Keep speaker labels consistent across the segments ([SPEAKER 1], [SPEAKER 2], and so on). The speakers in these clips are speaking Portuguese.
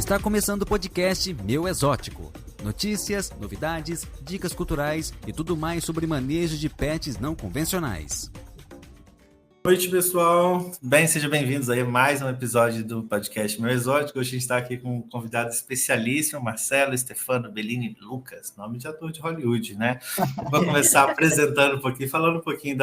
[SPEAKER 1] Está começando o podcast Meu Exótico. Notícias, novidades, dicas culturais e tudo mais sobre manejo de pets não convencionais.
[SPEAKER 2] Boa noite, pessoal. Sejam bem-vindos aí a mais um episódio do podcast Meu Exótico. Hoje a gente está aqui com um convidado especialíssimo, Marcelo Stefano Bellini Lucas, nome de ator de Hollywood, né? Vou começar apresentando um pouquinho, falando um pouquinho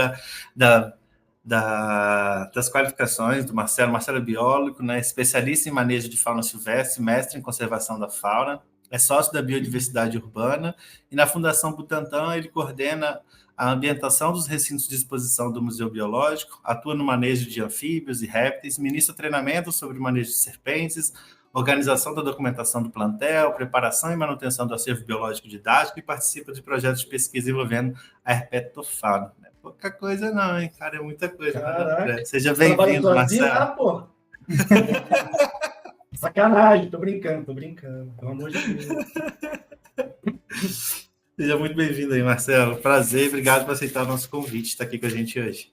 [SPEAKER 2] das qualificações do Marcelo. Marcelo é biólogo, né? Especialista em manejo de fauna silvestre, mestre em conservação da fauna, é sócio da biodiversidade urbana e na Fundação Butantan ele coordena a ambientação dos recintos de exposição do Museu Biológico, atua no manejo de anfíbios e répteis, ministra treinamento sobre o manejo de serpentes, organização da documentação do plantel, preparação e manutenção do acervo biológico didático e participa de projetos de pesquisa envolvendo a herpetofauna. Não é pouca coisa não, hein, cara? É muita coisa. Né? Seja bem-vindo, Marcelo.
[SPEAKER 3] Ah, pô. Sacanagem, tô brincando, pelo amor de Deus.
[SPEAKER 2] Seja muito bem-vindo aí, Marcelo. Prazer, obrigado por aceitar o nosso convite, estar aqui com a gente hoje.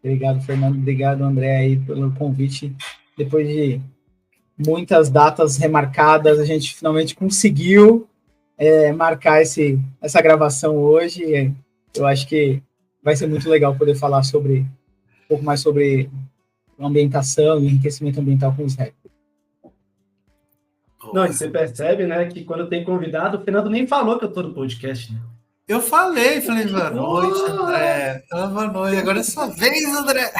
[SPEAKER 3] Obrigado, Fernando. Obrigado, André, aí pelo convite. Depois de muitas datas remarcadas, a gente finalmente conseguiu marcar essa gravação hoje. Eu acho que vai ser muito legal poder falar um pouco mais sobre ambientação e enriquecimento ambiental com os répteis. Não, e você percebe, né, que quando tem convidado, o Fernando nem falou que eu tô no podcast, né?
[SPEAKER 2] Eu falei boa noite, André. Boa noite, agora é sua vez, André.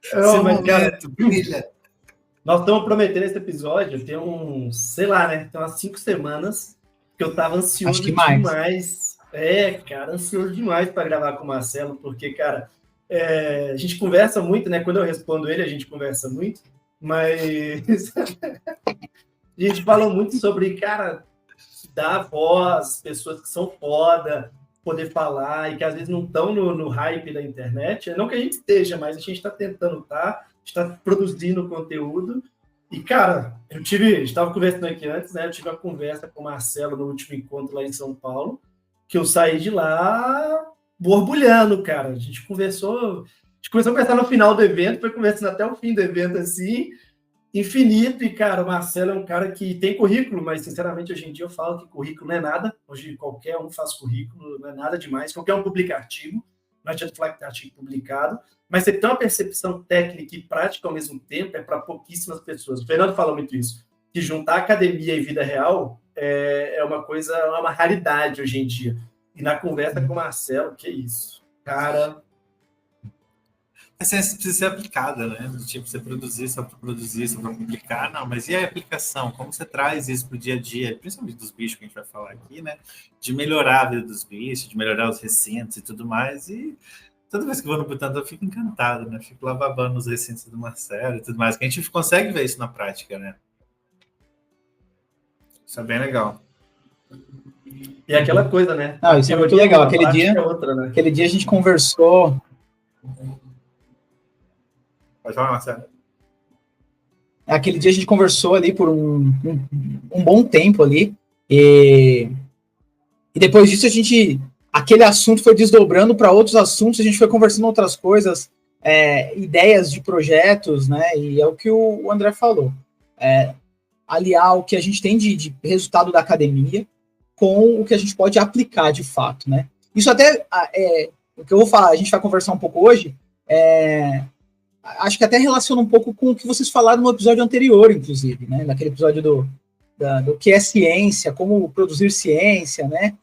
[SPEAKER 3] Seu momento, brilha. Nós estamos prometendo esse episódio, tem sei lá, né, tem umas 5 semanas que eu tava ansioso demais. Ansioso demais para gravar com o Marcelo, porque, cara, a gente conversa muito, né, quando eu respondo ele, a gente conversa muito, mas a gente falou muito sobre, cara, dar voz, pessoas que são foda, poder falar e que às vezes não estão no hype da internet. Não que a gente esteja, mas a gente está tentando a gente está produzindo conteúdo. E, cara, a gente estava conversando aqui antes, né? Eu tive uma conversa com o Marcelo no último encontro lá em São Paulo, que eu saí de lá borbulhando, cara. A gente começou a conversar no final do evento, foi conversando até o fim do evento, assim, infinito. E, cara, o Marcelo é um cara que tem currículo, mas, sinceramente, hoje em dia eu falo que currículo não é nada. Hoje qualquer um faz currículo, não é nada demais. Qualquer um publica artigo, não adianta falar que tem artigo publicado. Mas você tem uma percepção técnica e prática ao mesmo tempo, é para pouquíssimas pessoas. O Fernando fala muito isso, que juntar academia e vida real é uma raridade hoje em dia. E na conversa com o Marcelo, que isso? Cara...
[SPEAKER 2] A ciência precisa ser aplicada, né? Tipo, você produzir só para publicar, não. Mas e a aplicação? Como você traz isso para o dia a dia, principalmente dos bichos que a gente vai falar aqui, né? De melhorar a vida dos bichos, de melhorar os recintos e tudo mais. E toda vez que eu vou no Butantan, eu fico encantado, né? Fico lá babando nos recintos do Marcelo e tudo mais. Que a gente consegue ver isso na prática, né? Isso é bem legal.
[SPEAKER 3] E aquela coisa, né?
[SPEAKER 4] Não, isso é muito legal. Aquele dia a gente conversou...
[SPEAKER 2] Pode falar, Marcelo.
[SPEAKER 4] Aquele dia a gente conversou ali por um bom tempo ali, e depois disso aquele assunto foi desdobrando para outros assuntos, a gente foi conversando outras coisas, ideias de projetos, né, e é o que o André falou, aliar o que a gente tem de resultado da academia com o que a gente pode aplicar de fato, né. Isso até, o que eu vou falar, a gente vai conversar um pouco hoje, acho que até relaciona um pouco com o que vocês falaram no episódio anterior, inclusive, né? Naquele episódio do que é ciência, como produzir ciência, né?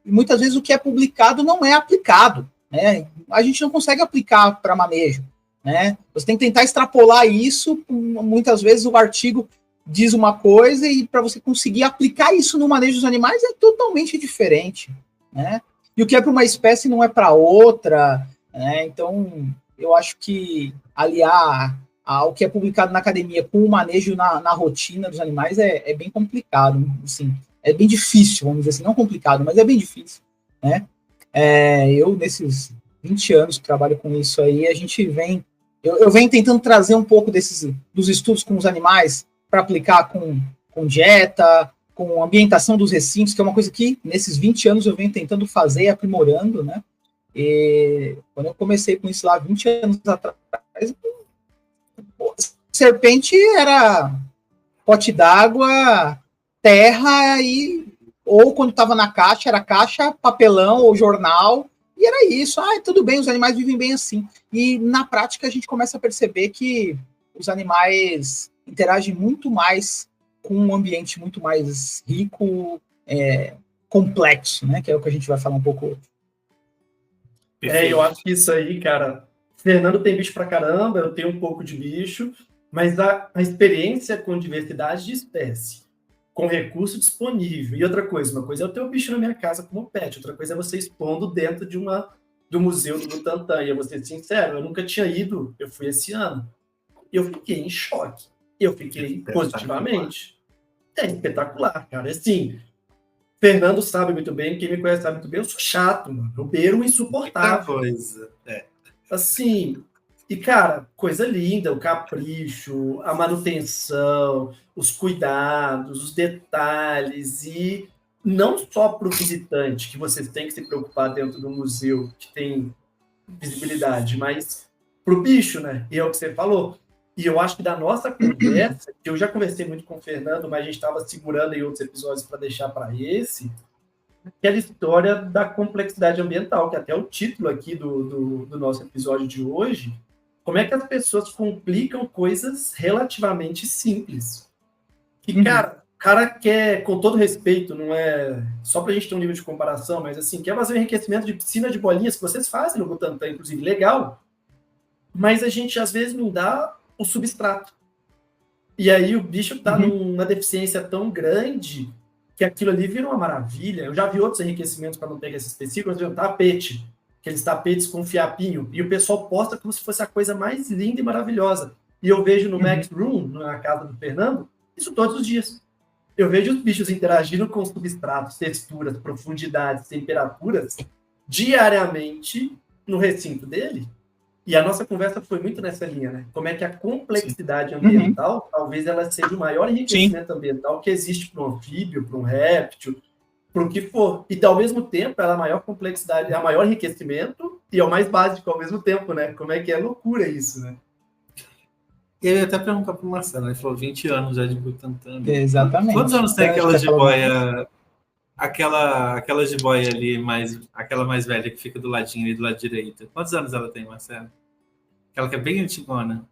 [SPEAKER 4] E muitas vezes o que é publicado não é aplicado, né? A gente não consegue aplicar para manejo, né? Você tem que tentar extrapolar isso, muitas vezes o artigo diz uma coisa e para você conseguir aplicar isso no manejo dos animais é totalmente diferente, né? E o que é para uma espécie não é para outra, né? Então... eu acho que aliar ao que é publicado na academia com o manejo na rotina dos animais é bem complicado, assim, é bem difícil, vamos dizer assim, não complicado, mas é bem difícil, né? Eu, nesses 20 anos que trabalho com isso aí, eu venho tentando trazer um pouco dos estudos com os animais para aplicar com dieta, com ambientação dos recintos, que é uma coisa que nesses 20 anos eu venho tentando fazer, aprimorando, né? E quando eu comecei com isso lá 20 anos atrás, serpente era pote d'água, terra, ou quando estava na caixa, era caixa, papelão ou jornal, e era isso. Tudo bem, os animais vivem bem assim. E na prática a gente começa a perceber que os animais interagem muito mais com um ambiente muito mais rico, complexo, né? Que é o que a gente vai falar um pouco hoje.
[SPEAKER 3] Eu acho que isso aí, cara... Fernando tem bicho pra caramba, eu tenho um pouco de bicho, mas a experiência com diversidade de espécie, com recurso disponível. E outra coisa, uma coisa é eu ter um bicho na minha casa como pet, outra coisa é você expondo dentro do Museu do Butantã. E eu vou ser sincero, eu nunca tinha ido, eu fui esse ano. Eu fiquei em choque. Eu fiquei positivamente. É espetacular, cara. Assim, Fernando sabe muito bem, quem me conhece sabe muito bem, eu sou chato, mano. Eu beiro insuportável.
[SPEAKER 2] Coisa.
[SPEAKER 3] Assim, e cara, coisa linda, o capricho, a manutenção, os cuidados, os detalhes, e não só para o visitante, que você tem que se preocupar dentro do museu, que tem visibilidade, mas para o bicho, né? E é o que você falou. E eu acho que da nossa conversa, eu já conversei muito com o Fernando, mas a gente estava segurando em outros episódios para deixar para esse, aquela história da complexidade ambiental, que até o título aqui do nosso episódio de hoje, como é que as pessoas complicam coisas relativamente simples. Que, cara quer, com todo respeito, não é só para a gente ter um nível de comparação, mas assim, quer fazer um enriquecimento de piscina de bolinhas, que vocês fazem no Butantã, inclusive, legal, mas a gente, às vezes, não dá o substrato. E aí o bicho está numa deficiência tão grande que aquilo ali vira uma maravilha. Eu já vi outros enriquecimentos, para não pegar esse específico, de um tapete, aqueles tapetes com fiapinho, e o pessoal posta como se fosse a coisa mais linda e maravilhosa. E eu vejo no Max Room, na casa do Fernando, isso todos os dias. Eu vejo os bichos interagindo com os substratos, texturas, profundidades, temperaturas, diariamente no recinto dele. E a nossa conversa foi muito nessa linha, né? Como é que a complexidade ambiental, talvez ela seja o maior enriquecimento ambiental que existe para um anfíbio, para um réptil, para o que for. E, ao mesmo tempo, ela é a maior complexidade, é o maior enriquecimento e é o mais básico ao mesmo tempo, né? Como é que é loucura isso, né?
[SPEAKER 2] E eu ia até perguntar para o Marcelo, ele falou 20 anos já de Butantã.
[SPEAKER 4] Exatamente.
[SPEAKER 2] Quantos anos tem aquela jiboia... Aquela jiboia ali, aquela mais velha que fica do ladinho ali, do lado direito. Quantos anos ela tem, Marcelo? Aquela que é bem antigona.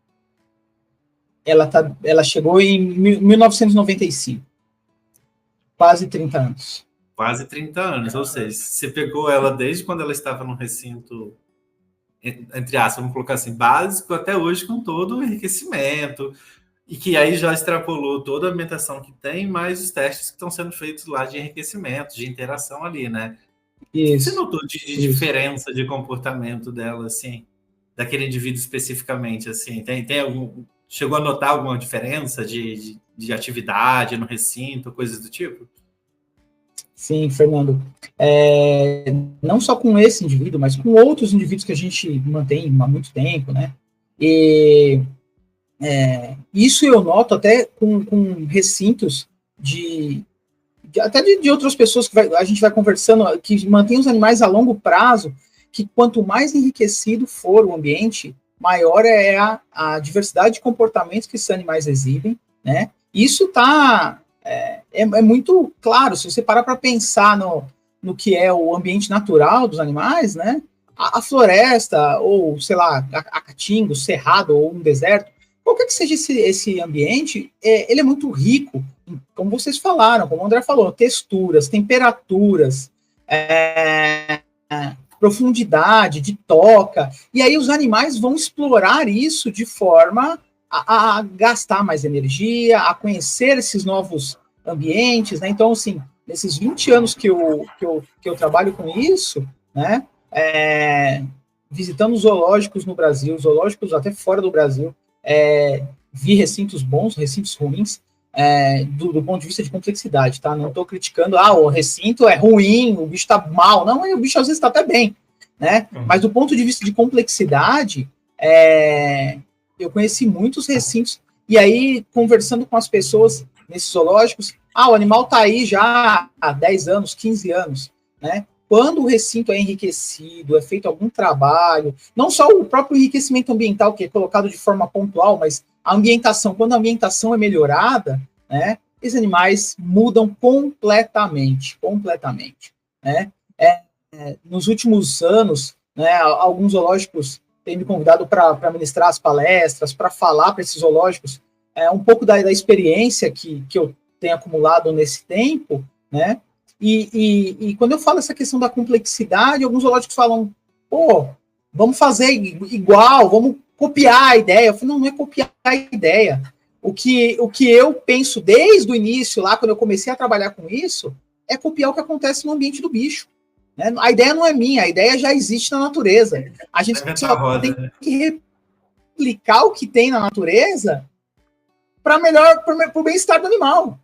[SPEAKER 4] Ela chegou em 1995. Quase 30 anos.
[SPEAKER 2] Quase 30 anos, ou seja, você pegou ela desde quando ela estava no recinto, entre aspas, vamos colocar assim, básico, até hoje com todo o enriquecimento, e que aí já extrapolou toda a ambientação que tem, mais os testes que estão sendo feitos lá de enriquecimento, de interação ali, né?
[SPEAKER 4] Isso.
[SPEAKER 2] Você notou de diferença de comportamento dela, assim, daquele indivíduo especificamente, assim? Tem algum... Chegou a notar alguma diferença de atividade no recinto, coisas do tipo?
[SPEAKER 4] Sim, Fernando. Não só com esse indivíduo, mas com outros indivíduos que a gente mantém há muito tempo, né? E... isso eu noto até com recintos até de outras pessoas que a gente vai conversando, que mantém os animais a longo prazo, que quanto mais enriquecido for o ambiente, maior é a diversidade de comportamentos que esses animais exibem, né? Isso é muito claro, se você parar para pensar no que é o ambiente natural dos animais, né? A floresta, ou sei lá, a caatinga, o cerrado, ou um deserto, qualquer que seja esse ambiente, ele é muito rico, como vocês falaram, como o André falou, texturas, temperaturas, profundidade, de toca, e aí os animais vão explorar isso de forma a gastar mais energia, a conhecer esses novos ambientes, né? Então, assim, nesses 20 anos que eu trabalho com isso, né, visitando zoológicos no Brasil, zoológicos até fora do Brasil, vi recintos bons, recintos ruins, do ponto de vista de complexidade, tá? Não estou criticando, o recinto é ruim, o bicho está mal. Não, o bicho às vezes está até bem, né? Mas do ponto de vista de complexidade, eu conheci muitos recintos, e aí, conversando com as pessoas nesses zoológicos, o animal está aí já há 10 anos, 15 anos, né? Quando o recinto é enriquecido, é feito algum trabalho, não só o próprio enriquecimento ambiental, que é colocado de forma pontual, mas a ambientação, quando a ambientação é melhorada, né, esses animais mudam completamente, né? Nos últimos anos, né, alguns zoológicos têm me convidado para ministrar as palestras, para falar para esses zoológicos um pouco da experiência que eu tenho acumulado nesse tempo, né? E quando eu falo essa questão da complexidade, alguns zoológicos falam, pô, vamos fazer igual, vamos copiar a ideia. Eu falo, não é copiar a ideia. O que eu penso desde o início, lá quando eu comecei a trabalhar com isso, é copiar o que acontece no ambiente do bicho. Né? A ideia não é minha, a ideia já existe na natureza. A gente só tem que replicar o que tem na natureza para o bem-estar do animal.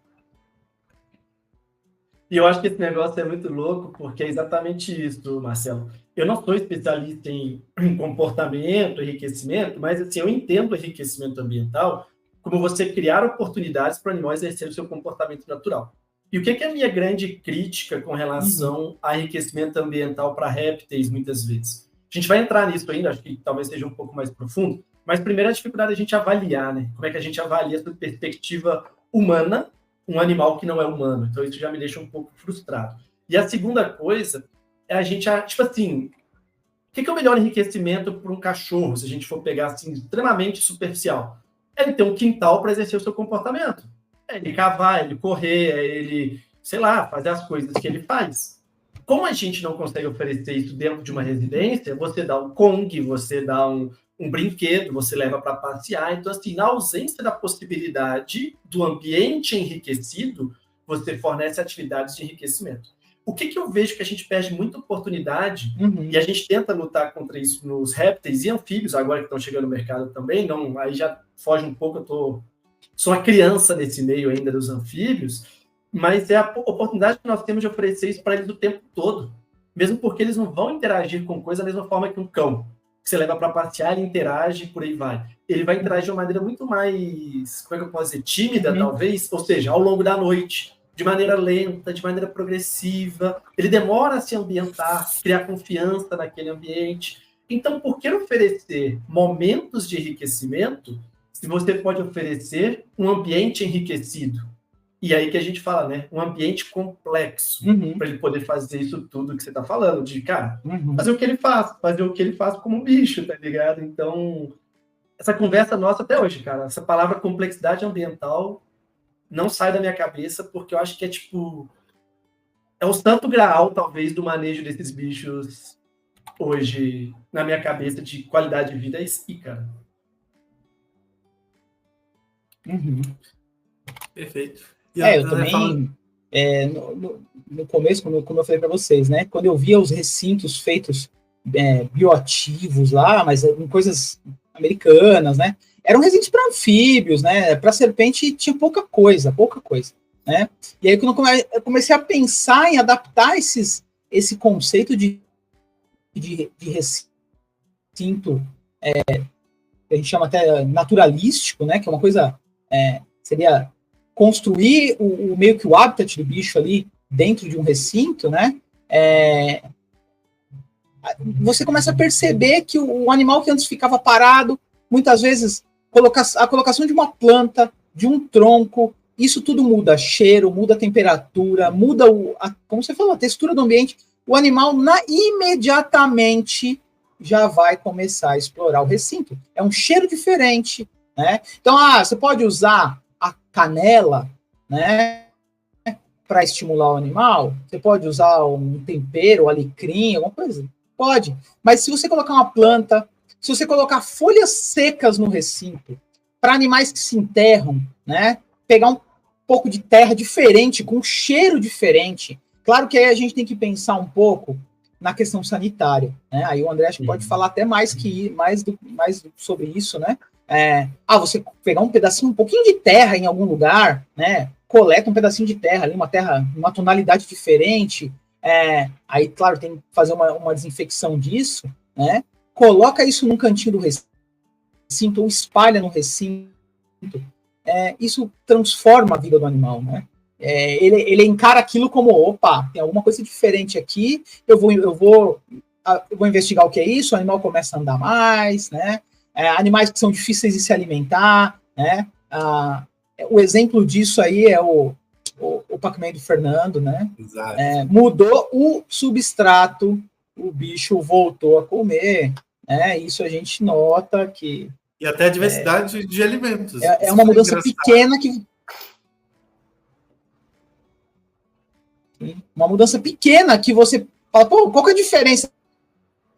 [SPEAKER 3] E eu acho que esse negócio é muito louco, porque é exatamente isso, Marcelo. Eu não sou especialista em comportamento, enriquecimento, mas assim, eu entendo o enriquecimento ambiental como você criar oportunidades para o animal exercer o seu comportamento natural. E o que é a minha grande crítica com relação a enriquecimento ambiental para répteis, muitas vezes? A gente vai entrar nisso ainda, acho que talvez seja um pouco mais profundo, mas primeiro a dificuldade é a gente avaliar, né? Como é que a gente avalia sob perspectiva humana um animal que não é humano. Então isso já me deixa um pouco frustrado. E a segunda coisa é a gente, tipo assim, o que é o melhor enriquecimento para um cachorro, se a gente for pegar assim, extremamente superficial? É ele ter um quintal para exercer o seu comportamento. É ele cavar, ele correr, é ele, sei lá, fazer as coisas que ele faz. Como a gente não consegue oferecer isso dentro de uma residência, você dá um Kong, você dá um brinquedo, você leva para passear. Então, assim, na ausência da possibilidade do ambiente enriquecido, você fornece atividades de enriquecimento. O que eu vejo que a gente perde muita oportunidade, e a gente tenta lutar contra isso nos répteis e anfíbios, agora que estão chegando no mercado também, não, aí já foge um pouco, sou uma criança nesse meio ainda dos anfíbios, mas é a oportunidade que nós temos de oferecer isso para eles o tempo todo, mesmo porque eles não vão interagir com coisa da mesma forma que um cão, que você leva para passear, ele interage e por aí vai. Ele vai interagir de uma maneira muito mais, como é que eu posso dizer, tímida, talvez, ou seja, ao longo da noite, de maneira lenta, de maneira progressiva. Ele demora a se ambientar, criar confiança naquele ambiente. Então, por que oferecer momentos de enriquecimento se você pode oferecer um ambiente enriquecido? E aí que a gente fala, né? Um ambiente complexo, para ele poder fazer isso tudo que você está falando, de, cara, fazer o que ele faz como bicho, tá ligado? Então, essa conversa nossa até hoje, cara, essa palavra complexidade ambiental não sai da minha cabeça, porque eu acho que é tipo, é o santo graal, talvez, do manejo desses bichos hoje, na minha cabeça, de qualidade de vida, é isso, cara.
[SPEAKER 2] Perfeito.
[SPEAKER 4] Eu também, no começo, como eu falei para vocês, né, quando eu via os recintos feitos bioativos lá, mas em coisas americanas, né, eram recintos para anfíbios, né, para serpente tinha pouca coisa, né, e aí quando eu comecei a pensar em adaptar esse conceito de recinto, que a gente chama até naturalístico, né, que é uma coisa, seria construir meio que o habitat do bicho ali dentro de um recinto, né, você começa a perceber que o animal que antes ficava parado, muitas vezes a colocação de uma planta, de um tronco, isso tudo muda cheiro, muda temperatura, muda, como você falou, a textura do ambiente. O animal imediatamente já vai começar a explorar o recinto. É um cheiro diferente, né? Então, você pode usar a canela, né, para estimular o animal. Você pode usar um tempero, alecrim, alguma coisa. Pode. Mas se você colocar uma planta, se você colocar folhas secas no recinto, para animais que se enterram, né, pegar um pouco de terra diferente, com um cheiro diferente. Claro que aí a gente tem que pensar um pouco na questão sanitária, né? Aí o André acho que pode falar até mais sobre isso, né? Você pegar um pedacinho, um pouquinho de terra em algum lugar, né? Coleta um pedacinho de terra ali, uma tonalidade diferente. Aí, claro, tem que fazer uma desinfecção disso, né? Coloca isso num cantinho do recinto ou espalha no recinto. Isso transforma a vida do animal, né? Ele encara aquilo como, opa, tem alguma coisa diferente aqui, eu vou investigar o que é isso, o animal começa a andar mais, né? Animais que são difíceis de se alimentar, né? O exemplo disso aí é o Pac-Man do Fernando, né?
[SPEAKER 2] Exato.
[SPEAKER 4] Mudou o substrato, o bicho voltou a comer, né? Isso a gente nota que...
[SPEAKER 2] E até a diversidade de alimentos.
[SPEAKER 4] É uma mudança pequena que... Uma mudança pequena que você fala, pô, qual que é a diferença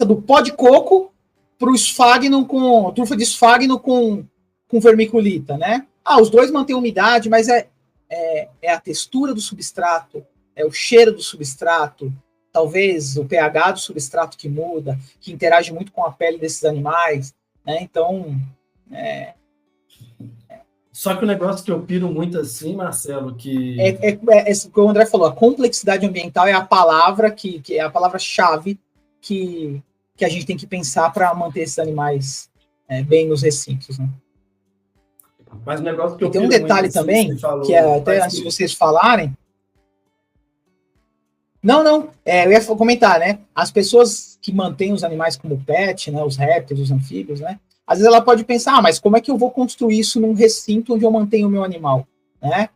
[SPEAKER 4] do pó de coco para o esfagno com trufa de esfagno com vermiculita, né? Os dois mantêm umidade, mas é a textura do substrato, é o cheiro do substrato, talvez o pH do substrato que muda, que interage muito com a pele desses animais, né? Então,
[SPEAKER 3] Só que o negócio que eu piro muito assim, Marcelo, que...
[SPEAKER 4] o que o André falou, a complexidade ambiental é a palavra que é a palavra-chave que a gente tem que pensar para manter esses animais bem nos recintos, né?
[SPEAKER 3] Mas o negócio que eu
[SPEAKER 4] tem um detalhe também, que até antes de vocês falarem... Não, eu ia comentar, né? As pessoas que mantêm os animais como pet, né? Os répteis, os anfíbios, né? Às vezes ela pode pensar, mas como é que eu vou construir isso num recinto onde eu mantenho o meu animal, né?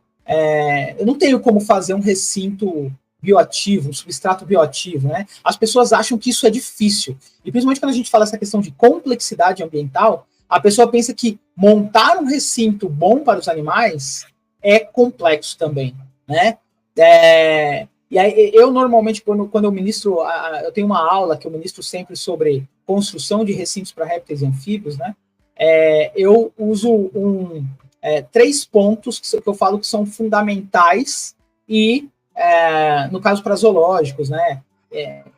[SPEAKER 4] Eu não tenho como fazer um recinto bioativo, um substrato bioativo, né? As pessoas acham que isso é difícil. E principalmente quando a gente fala essa questão de complexidade ambiental, a pessoa pensa que montar um recinto bom para os animais é complexo também, né? E aí, eu normalmente, quando eu ministro, eu tenho uma aula que eu ministro sempre sobre construção de recintos para répteis e anfíbios, né? Eu uso 3 pontos que eu falo que são fundamentais e, no caso para zoológicos, né?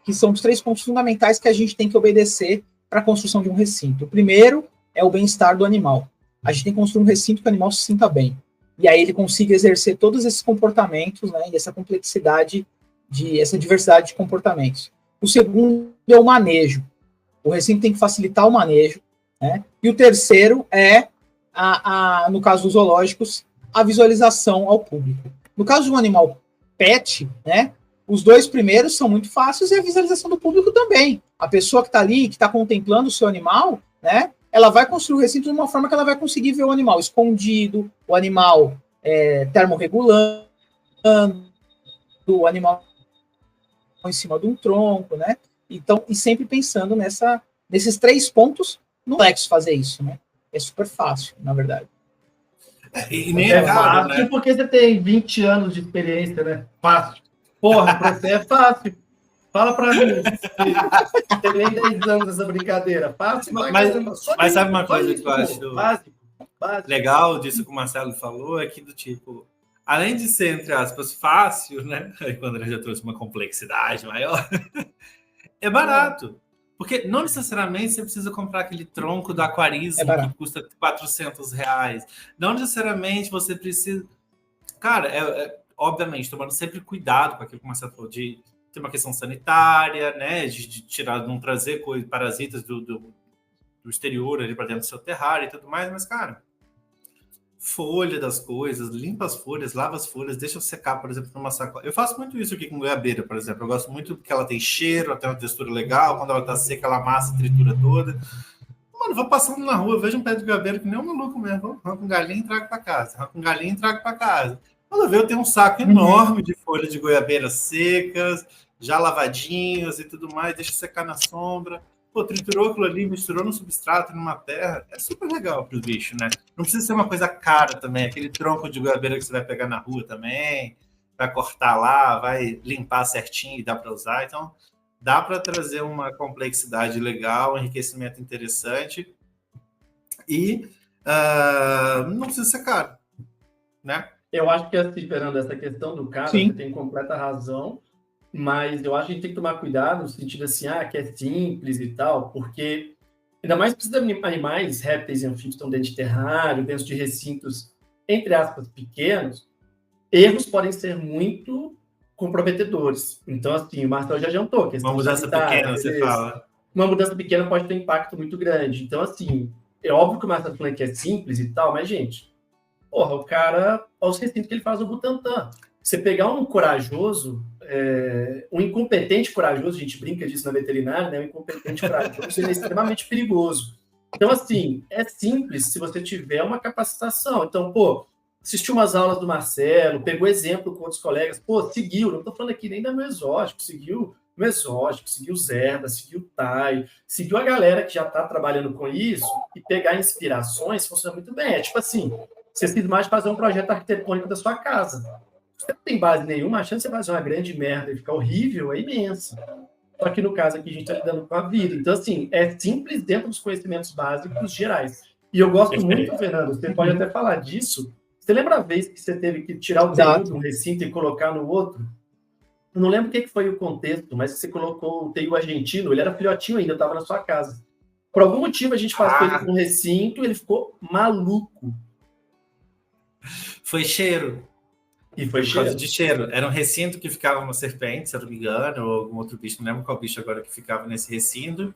[SPEAKER 4] Que são os 3 pontos fundamentais que a gente tem que obedecer para a construção de um recinto. O primeiro é o bem-estar do animal. A gente tem que construir um recinto que o animal se sinta bem. E aí ele consiga exercer todos esses comportamentos, né, e essa complexidade, essa diversidade de comportamentos. O segundo é o manejo. O recinto tem que facilitar o manejo, né? E o terceiro é, no caso dos zoológicos, a visualização ao público. No caso de um animal pet, né, os 2 primeiros são muito fáceis e a visualização do público também. A pessoa que está ali, que está contemplando o seu animal, né, ela vai construir o recinto de uma forma que ela vai conseguir ver o animal escondido, o animal termorregulando, o animal em cima de um tronco, né? Então, e sempre pensando nesses 3 pontos, não é complexo fazer isso, né? É super fácil, na verdade.
[SPEAKER 2] E nem é caro,
[SPEAKER 3] fácil,
[SPEAKER 2] né?
[SPEAKER 3] Porque você tem 20 anos de experiência, né? Fácil. Porra, pra você é fácil. Fala pra mim. Tem nem 10 anos essa brincadeira. Fácil,
[SPEAKER 2] mas sabe uma coisa que eu acho
[SPEAKER 3] básico.
[SPEAKER 2] legal disso que o Marcelo falou? É que do tipo, além de ser, entre aspas, fácil, né? Aí quando ele já trouxe uma complexidade maior, é barato. Porque não necessariamente você precisa comprar aquele tronco do aquarismo que custa R$400. Não necessariamente você precisa... Cara, obviamente, tomando sempre cuidado com aquilo que o Marcelo falou, de ter uma questão sanitária, né? De tirar, não trazer parasitas do exterior ali para dentro do seu terrário e tudo mais, mas, cara, folha das coisas, limpa as folhas, lava as folhas, deixa secar, por exemplo, numa sacola. Eu faço muito isso aqui com goiabeira, por exemplo. Eu gosto muito porque ela tem cheiro, ela tem uma textura legal. Quando ela tá seca, ela amassa a tritura toda. Mano, vou passando na rua, vejo um pé de goiabeira que nem um maluco mesmo. Arranco um galinho e trago para casa. Quando eu vejo, eu tenho um saco enorme de folha de goiabeira secas, já lavadinhas e tudo mais, deixa secar na sombra. Pô, triturou aquilo ali, misturou no substrato, numa terra. É super legal para os bichos, né? Não precisa ser uma coisa cara também. Aquele tronco de goiabeira que você vai pegar na rua também, vai cortar lá, vai limpar certinho e dá para usar. Então, dá para trazer uma complexidade legal, um enriquecimento interessante. E não precisa ser caro, né?
[SPEAKER 3] Eu acho que, esperando essa questão do cara,
[SPEAKER 4] Sim.
[SPEAKER 3] Você tem completa razão. Mas eu acho que a gente tem que tomar cuidado no sentido assim, que é simples e tal, porque ainda mais precisa de animais, répteis e anfíbios estão dentro de terrário, dentro de recintos, entre aspas, pequenos, erros podem ser muito comprometedores. Então, assim, o Marcelo já adiantou.
[SPEAKER 2] Uma mudança pequena, você fala.
[SPEAKER 3] Uma mudança pequena pode ter um impacto muito grande. Então, assim, é óbvio que o Marcelo falou que é simples e tal, mas, gente, porra, o cara, olha os recintos que ele faz no Butantã. Você pegar um corajoso, um incompetente corajoso, a gente brinca disso na veterinária, né? Um incompetente corajoso, ele é extremamente perigoso. Então, assim, é simples se você tiver uma capacitação. Então, pô, assistiu umas aulas do Marcelo, pegou exemplo com outros colegas, pô, seguiu, não estou falando aqui nem da Meu Exótico, seguiu o Exótico, seguiu o Zerda, seguiu o Tai, seguiu a galera que já está trabalhando com isso e pegar inspirações funciona muito bem. É tipo assim, você se mais fazer um projeto arquitetônico da sua casa. Se você não tem base nenhuma, a chance de você fazer uma grande merda e ficar horrível é imensa. Só que no caso aqui a gente está lidando com a vida. Então, assim, é simples dentro dos conhecimentos básicos gerais. E eu gosto muito, Fernando, você pode até falar disso. Você lembra a vez que você teve que tirar o TI de um recinto e colocar no outro? Eu não lembro o que foi o contexto, mas você colocou o TI argentino, ele era filhotinho ainda, estava na sua casa. Por algum motivo a gente passou ele para um recinto e ele ficou maluco.
[SPEAKER 2] Foi cheiro.
[SPEAKER 3] E foi
[SPEAKER 2] por causa de cheiro. Era um recinto que ficava uma serpente, se eu não me engano, ou algum outro bicho, não lembro qual bicho agora que ficava nesse recinto.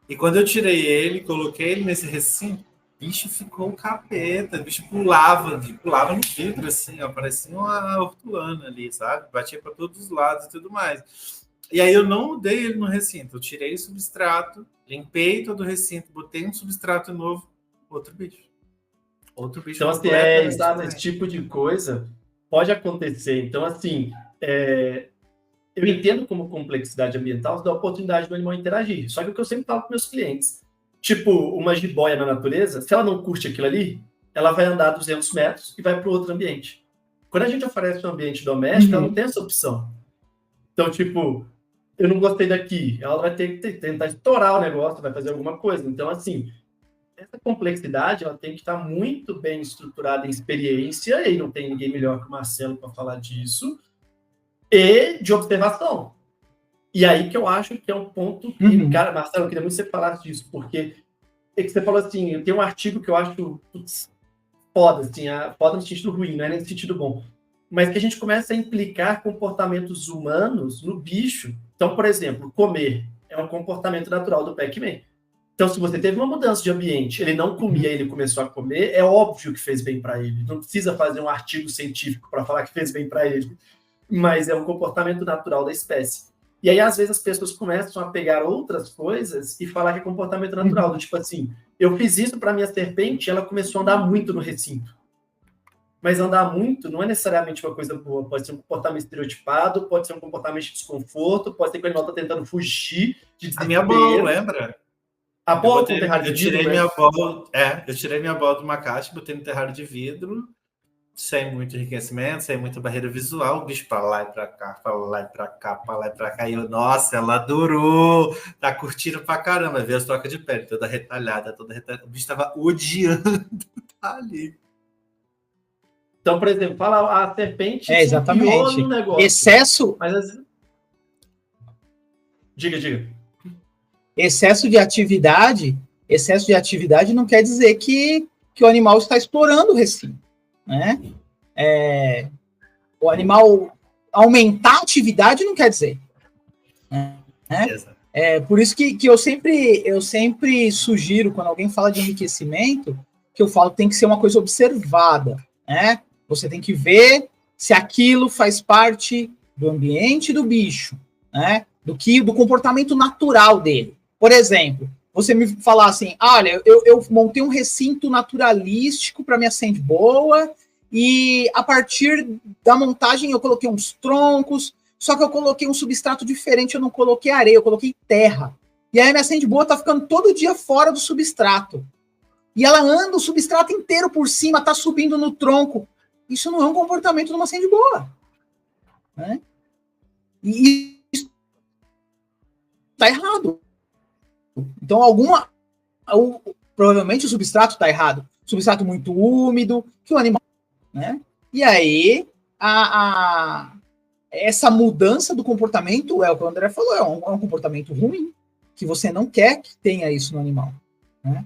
[SPEAKER 2] E quando eu tirei ele, coloquei ele nesse recinto, o bicho ficou um capeta, o bicho pulava no vidro, assim, ó, parecia uma hortulana ali, sabe? Batia para todos os lados e tudo mais. E aí eu não mudei ele no recinto, eu tirei o substrato, limpei todo o recinto, botei um substrato novo, outro bicho.
[SPEAKER 3] Então, assim, esse tipo de coisa pode acontecer. Então, assim, eu entendo como complexidade ambiental dá oportunidade do animal interagir. Só que o que eu sempre falo com meus clientes, tipo, uma jiboia na natureza, se ela não curte aquilo ali, ela vai andar 200 metros e vai para outro ambiente. Quando a gente oferece um ambiente doméstico, ela não tem essa opção. Então, tipo, eu não gostei daqui, ela vai ter que tentar estourar o negócio, vai fazer alguma coisa. Então, assim, essa complexidade ela tem que estar muito bem estruturada em experiência, e aí não tem ninguém melhor que o Marcelo para falar disso, e de observação. E aí que eu acho que é um ponto que, cara, Marcelo, eu queria muito que você falasse disso, porque é que você falou assim, tem um artigo que eu acho foda, assim, foda no sentido ruim, não é nem no sentido bom, mas que a gente começa a implicar comportamentos humanos no bicho. Então, por exemplo, comer é um comportamento natural do Pac-Man. Então, se você teve uma mudança de ambiente, ele não comia, ele começou a comer, é óbvio que fez bem para ele. Não precisa fazer um artigo científico para falar que fez bem para ele. Mas é um comportamento natural da espécie. E aí, às vezes, as pessoas começam a pegar outras coisas e falar que é comportamento natural. Do tipo assim, eu fiz isso para minha serpente e ela começou a andar muito no recinto. Mas andar muito não é necessariamente uma coisa boa. Pode ser um comportamento estereotipado, pode ser um comportamento de desconforto, pode ser que o animal está tentando fugir de desespero.
[SPEAKER 2] A minha bola, lembra?
[SPEAKER 3] A bola com terrário de vidro,
[SPEAKER 2] eu tirei minha bola de uma caixa, botei no terrário de vidro, sem muito enriquecimento, sem muita barreira visual, o bicho para lá e para cá, para lá e para cá, para lá e para cá, e eu, nossa, ela adorou, tá curtindo pra caramba, ver as trocas de pele, toda retalhada, o bicho tava odiando tá ali.
[SPEAKER 3] Então, por exemplo, fala a serpente
[SPEAKER 4] exatamente
[SPEAKER 3] no negócio.
[SPEAKER 4] Excesso.
[SPEAKER 3] Mas, diga.
[SPEAKER 4] Excesso de atividade não quer dizer que o animal está explorando o recinto, né? O animal aumentar a atividade não quer dizer, né? Por isso que eu sempre sugiro, quando alguém fala de enriquecimento, que eu falo que tem que ser uma coisa observada, né? Você tem que ver se aquilo faz parte do ambiente do bicho, né? Do comportamento natural dele. Por exemplo, você me falar assim, olha, eu montei um recinto naturalístico para minha sandboa e a partir da montagem eu coloquei uns troncos, só que eu coloquei um substrato diferente, eu não coloquei areia, eu coloquei terra. E aí minha sandboa tá ficando todo dia fora do substrato. E ela anda o substrato inteiro por cima, tá subindo no tronco. Isso não é um comportamento de uma sandboa, né? E isso tá errado. Então, provavelmente o substrato está errado. Substrato muito úmido, que o animal, né? E aí, essa mudança do comportamento, é o que o André falou, é um comportamento ruim, que você não quer que tenha isso no animal, né?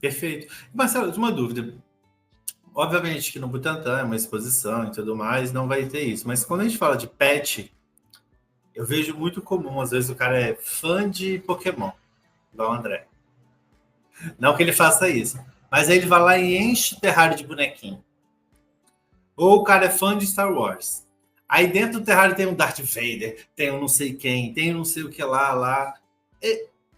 [SPEAKER 2] Perfeito. Marcelo, uma dúvida. Obviamente que no Butantan é uma exposição e tudo mais, não vai ter isso. Mas quando a gente fala de pet, eu vejo muito comum, às vezes o cara é fã de Pokémon, igual o André. Não que ele faça isso, mas aí ele vai lá e enche o terrário de bonequinho. Ou o cara é fã de Star Wars. Aí dentro do terrário tem um Darth Vader, tem um não sei quem, tem um não sei o que lá.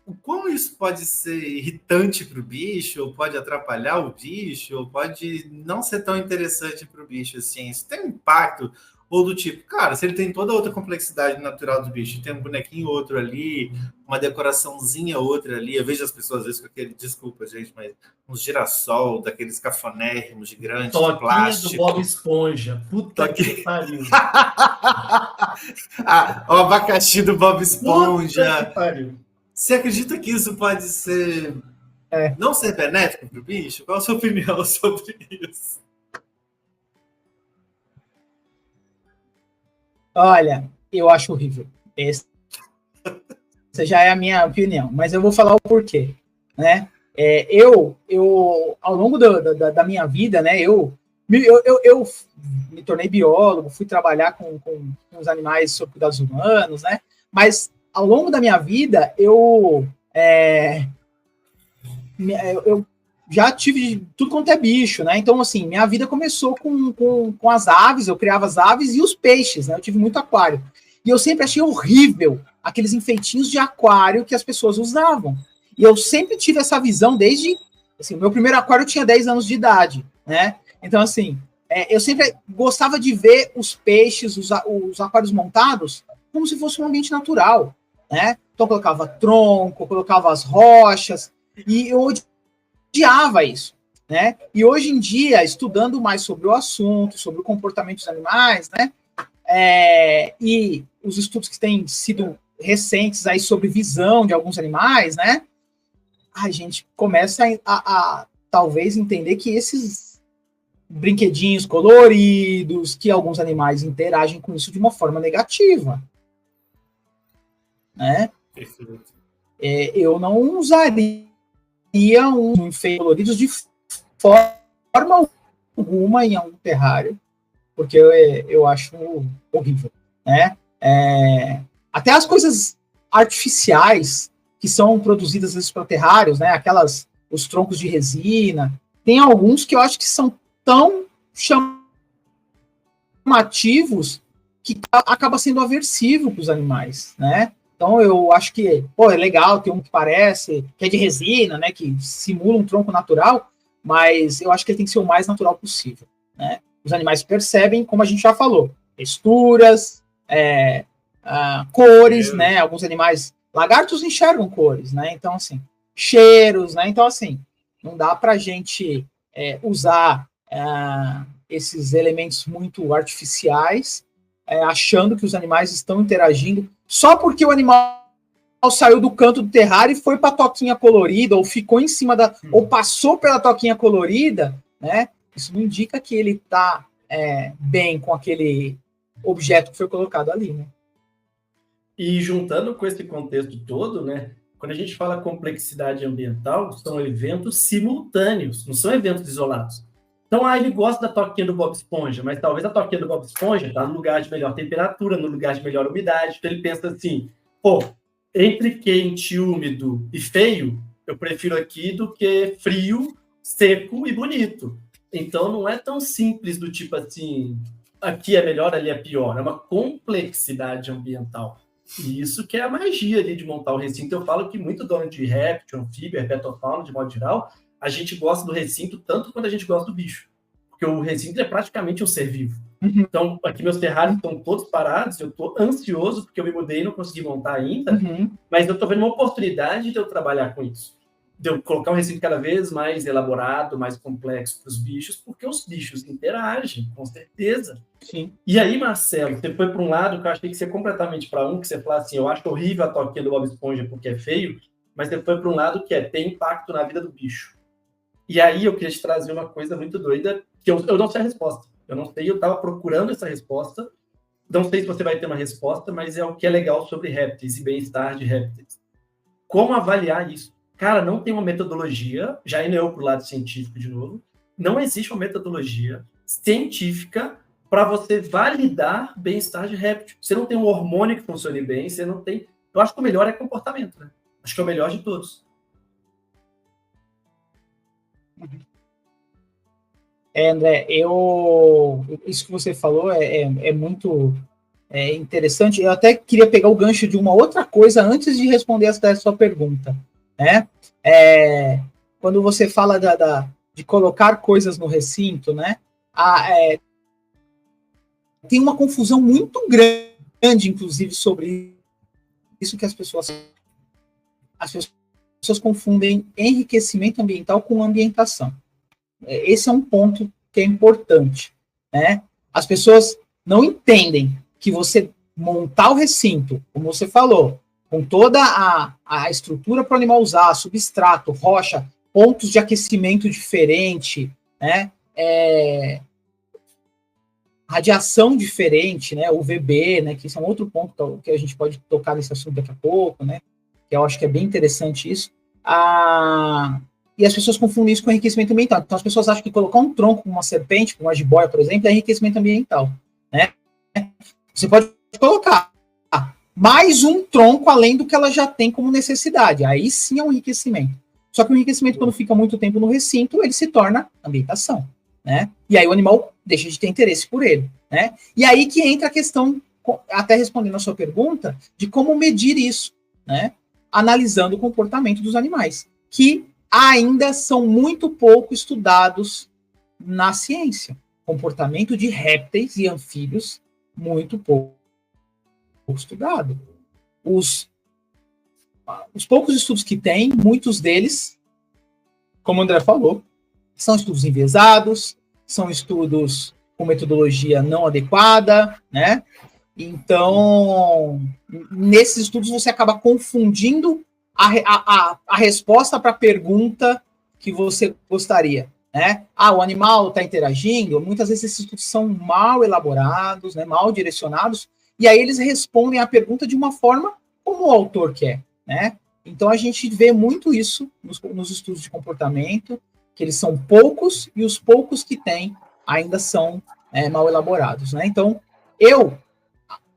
[SPEAKER 2] o quão isso pode ser irritante para o bicho, ou pode atrapalhar o bicho, ou pode não ser tão interessante para o bicho assim. Isso tem um impacto, ou do tipo, cara, se ele tem toda outra complexidade natural do bicho, tem um bonequinho outro ali, uma decoraçãozinha outra ali. Eu vejo as pessoas às vezes com aquele, desculpa, gente, mas uns girassol, daqueles cafonérrimos gigantes, de plástico.
[SPEAKER 3] Do Bob Esponja. Puta que pariu.
[SPEAKER 2] O abacaxi do Bob Esponja.
[SPEAKER 3] Puta que pariu.
[SPEAKER 2] Você acredita que isso pode ser não ser benéfico para o bicho? Qual a sua opinião sobre isso?
[SPEAKER 4] Olha, eu acho horrível. Essa já é a minha opinião, mas eu vou falar o porquê, né? Eu ao longo da minha vida, né, eu me tornei biólogo, fui trabalhar com os animais sob cuidados humanos, né? Mas ao longo da minha vida, eu já tive tudo quanto é bicho, né? Então, assim, minha vida começou com as aves, eu criava as aves e os peixes, né? Eu tive muito aquário. E eu sempre achei horrível aqueles enfeitinhos de aquário que as pessoas usavam. E eu sempre tive essa visão desde... Assim, o meu primeiro aquário eu tinha 10 anos de idade, né? Então, assim, eu sempre gostava de ver os peixes, os aquários montados, como se fosse um ambiente natural, né? Então, eu colocava tronco, eu colocava as rochas, e eu odiava isso, né? E hoje em dia, estudando mais sobre o assunto, sobre o comportamento dos animais, né? E os estudos que têm sido recentes aí sobre visão de alguns animais, né? A gente começa a talvez entender que esses brinquedinhos coloridos, que alguns animais interagem com isso de uma forma negativa, né? Eu não usaria um enfeite coloridos de forma alguma em um terrário, porque eu acho horrível, né? Até as coisas artificiais que são produzidas às vezes para terrários, né? Os troncos de resina, tem alguns que eu acho que são tão chamativos que acaba sendo aversivo para os animais, né? Então eu acho que, é legal ter um que parece, que é de resina, né? Que simula um tronco natural, mas eu acho que ele tem que ser o mais natural possível, né? Os animais percebem, como a gente já falou, texturas, cores, né? Alguns animais, lagartos enxergam cores, né? Então, assim, cheiros, né? Então, assim, não dá para a gente usar esses elementos muito artificiais, achando que os animais estão interagindo só porque o animal saiu do canto do terrário e foi para a toquinha colorida, ou ficou em cima ou passou pela toquinha colorida, né? Isso não indica que ele está bem com aquele objeto que foi colocado ali, né?
[SPEAKER 3] E juntando com esse contexto todo, né? Quando a gente fala complexidade ambiental, são eventos simultâneos, não são eventos isolados. Então, ele gosta da toquinha do Bob Esponja, mas talvez a toquinha do Bob Esponja está no lugar de melhor temperatura, no lugar de melhor umidade. Então, ele pensa assim, entre quente, úmido e feio, eu prefiro aqui do que frio, seco e bonito. Então, não é tão simples do tipo assim, aqui é melhor, ali é pior. É uma complexidade ambiental. E isso que é a magia ali de montar o recinto. Eu falo que muito dono de réptil, anfíbio, herpetofauna, de modo geral, a gente gosta do recinto tanto quanto a gente gosta do bicho. Porque o recinto é praticamente um ser vivo. Então, aqui meus terrários estão todos parados, eu estou ansioso porque eu me mudei e não consegui montar ainda, mas eu estou vendo uma oportunidade de eu trabalhar com isso. De eu colocar um recinto cada vez mais elaborado, mais complexo para os bichos, porque os bichos interagem, com certeza.
[SPEAKER 4] Sim.
[SPEAKER 3] E aí, Marcelo, você foi para um lado que eu achei que você completamente para que você fala assim, eu acho horrível a toquinha do Bob Esponja porque é feio, mas você foi para um lado que tem impacto na vida do bicho. E aí eu queria te trazer uma coisa muito doida, que eu não sei a resposta. Eu não sei, eu estava procurando essa resposta. Não sei se você vai ter uma resposta, mas é o que é legal sobre répteis e bem-estar de répteis. Como avaliar isso? Cara, não tem uma metodologia, já indo eu para o lado científico de novo, não existe uma metodologia científica para você validar bem-estar de réptil. Você não tem um hormônio que funcione bem, você não tem... Eu acho que o melhor é comportamento, né? Acho que é o melhor de todos.
[SPEAKER 4] André, isso que você falou é muito interessante. Eu até queria pegar o gancho de uma outra coisa antes de responder essa sua pergunta, né? Quando você fala de colocar coisas no recinto, né? Tem uma confusão muito grande, inclusive, sobre isso, que as pessoas confundem enriquecimento ambiental com ambientação. Esse é um ponto que é importante, né? As pessoas não entendem que você montar o recinto, como você falou, com toda a estrutura para o animal usar, substrato, rocha, pontos de aquecimento diferente, né? Radiação diferente, né? UVB, né? Que isso é um outro ponto que a gente pode tocar nesse assunto daqui a pouco, né? Que eu acho que é bem interessante isso. E as pessoas confundem isso com enriquecimento ambiental. Então as pessoas acham que colocar um tronco com uma serpente, com uma jiboia, por exemplo, é enriquecimento ambiental, né? Você pode colocar mais um tronco além do que ela já tem como necessidade. Aí sim é um enriquecimento. Só que o enriquecimento, quando fica muito tempo no recinto, ele se torna ambientação, né? E aí o animal deixa de ter interesse por ele, né? E aí que entra a questão, até respondendo a sua pergunta, de como medir isso, né? Analisando o comportamento dos animais, que ainda são muito pouco estudados na ciência. Comportamento de répteis e anfíbios, muito pouco estudado. Os poucos estudos que tem, muitos deles, como o André falou, são estudos enviesados, são estudos com metodologia não adequada, né? Então, nesses estudos você acaba confundindo a resposta para a pergunta que você gostaria, né? O animal está interagindo. Muitas vezes esses estudos são mal elaborados, né? Mal direcionados, e aí eles respondem a pergunta de uma forma como o autor quer, né? Então a gente vê muito isso nos estudos de comportamento, que eles são poucos, e os poucos que tem ainda são mal elaborados, né? Então, eu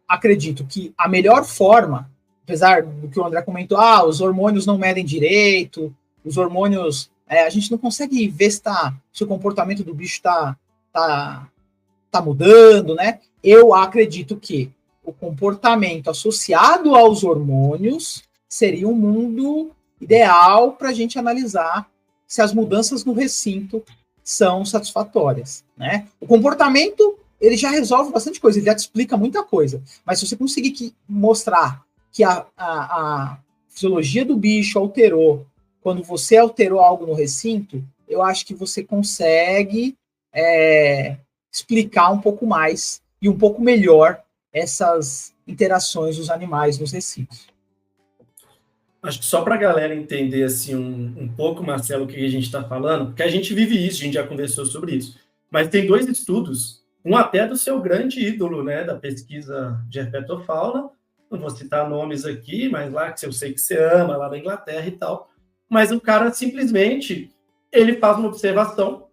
[SPEAKER 4] acredito que a melhor forma, apesar do que o André comentou, os hormônios não medem direito, os hormônios, a gente não consegue ver se o comportamento do bicho tá mudando, né? Eu acredito que o comportamento associado aos hormônios seria um mundo ideal para a gente analisar se as mudanças no recinto são satisfatórias, né? O comportamento, ele já resolve bastante coisa, ele já te explica muita coisa, mas se você conseguir mostrar que a fisiologia do bicho alterou quando você alterou algo no recinto, eu acho que você consegue explicar um pouco mais e um pouco melhor essas interações dos animais nos recintos.
[SPEAKER 3] Acho que só para a galera entender assim, um pouco, Marcelo, o que a gente está falando, porque a gente vive isso, a gente já conversou sobre isso, mas tem 2 estudos, um até do seu grande ídolo, né, da pesquisa de herpetofauna, não vou citar nomes aqui, mas lá que eu sei que você ama, lá na Inglaterra e tal, mas o cara simplesmente, ele faz uma observação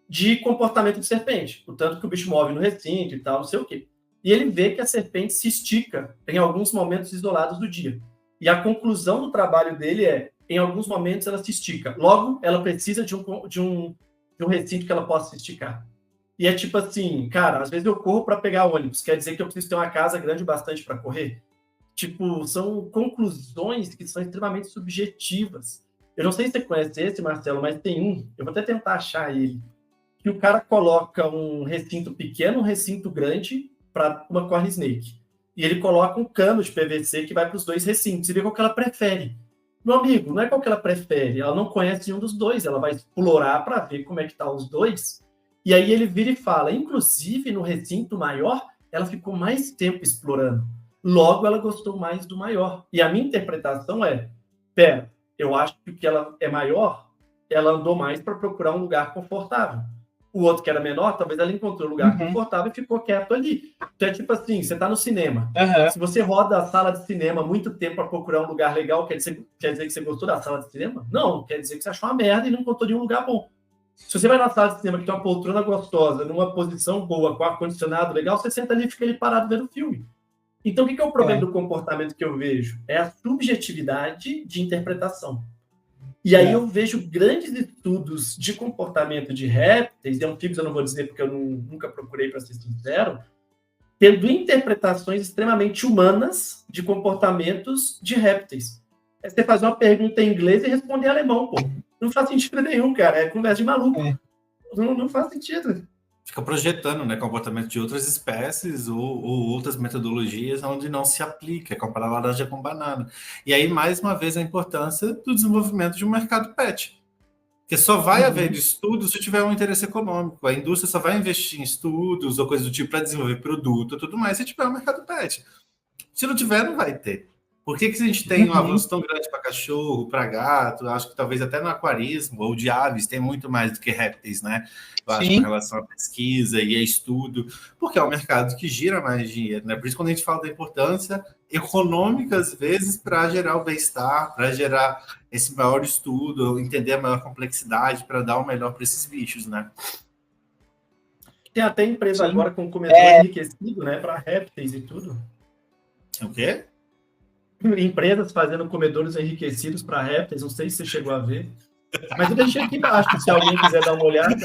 [SPEAKER 3] de comportamento de serpente, o tanto que o bicho move no recinto e tal, não sei o quê. E ele vê que a serpente se estica em alguns momentos isolados do dia. E a conclusão do trabalho dele em alguns momentos ela se estica. Logo, ela precisa de um recinto que ela possa se esticar. E é tipo assim, cara, às vezes eu corro para pegar ônibus, quer dizer que eu preciso ter uma casa grande bastante para correr? Tipo, são conclusões que são extremamente subjetivas. Eu não sei se você conhece esse, Marcelo, mas tem eu vou até tentar achar ele, que o cara coloca um recinto pequeno, um recinto grande para uma corn snake. E ele coloca um cano de PVC que vai para os 2 recintos e vê qual que ela prefere. Meu amigo, não é qual que ela prefere, ela não conhece nenhum dos 2, ela vai explorar para ver como é que tá os 2. E aí ele vira e fala, inclusive no recinto maior, ela ficou mais tempo explorando. Logo, ela gostou mais do maior. E a minha interpretação eu acho que porque ela é maior, ela andou mais para procurar um lugar confortável. O outro que era menor, talvez ela encontrou um lugar confortável e ficou quieto ali. Então é tipo assim, você está no cinema. Se você roda a sala de cinema muito tempo para procurar um lugar legal, quer dizer que você gostou da sala de cinema? Não, quer dizer que você achou uma merda e não encontrou nenhum lugar bom. Se você vai na sala de cinema que tem uma poltrona gostosa, numa posição boa, com ar-condicionado legal, você senta ali e fica ali parado vendo o filme. Então o que é o problema do comportamento que eu vejo? É a subjetividade de interpretação. E aí eu vejo grandes estudos de comportamento de répteis, e anfíbios eu não vou dizer porque eu nunca procurei, para ser sincero, tendo interpretações extremamente humanas de comportamentos de répteis. É você fazer uma pergunta em inglês e responder em alemão, pô. Não faz sentido nenhum, cara. É conversa de maluco. Não faz sentido.
[SPEAKER 2] Fica projetando, né, comportamento de outras espécies ou outras metodologias onde não se aplica, comparar laranja com banana. E aí, mais uma vez, a importância do desenvolvimento de um mercado pet. Porque só vai haver estudos se tiver um interesse econômico. A indústria só vai investir em estudos ou coisa do tipo para desenvolver produto e tudo mais se tiver um mercado pet. Se não tiver, não vai ter. Por que a gente tem um avanço tão grande para cachorro, para gato? Acho que talvez até no aquarismo ou de aves tem muito mais do que répteis, né? Eu acho, em relação à pesquisa e a estudo, porque é um mercado que gira mais dinheiro, né? Por isso, quando a gente fala da importância econômica, às vezes, para gerar o bem-estar, para gerar esse maior estudo, entender a maior complexidade, para dar o melhor para esses bichos, né?
[SPEAKER 3] Tem até empresa agora com comedor enriquecido, né? Para répteis e tudo.
[SPEAKER 2] O quê?
[SPEAKER 3] Empresas fazendo comedores enriquecidos para répteis, não sei se você chegou a ver. Mas eu deixei aqui embaixo, se alguém quiser dar uma olhada.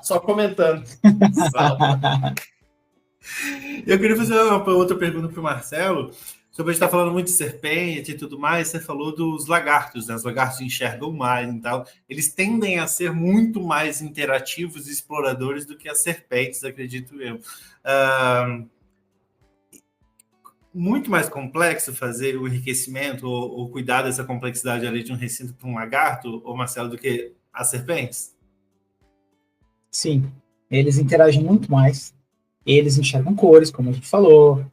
[SPEAKER 3] Só comentando.
[SPEAKER 2] Eu queria fazer outra pergunta para o Marcelo. Sobre a gente está falando muito de serpente e tudo mais, você falou dos lagartos, né? Os lagartos enxergam mais e tal. Eles tendem a ser muito mais interativos e exploradores do que as serpentes, acredito eu. Muito mais complexo fazer o enriquecimento ou cuidar dessa complexidade ali de um recinto para um lagarto, ou Marcelo, do que as serpentes?
[SPEAKER 4] Sim, eles interagem muito mais. Eles enxergam cores, como a gente falou.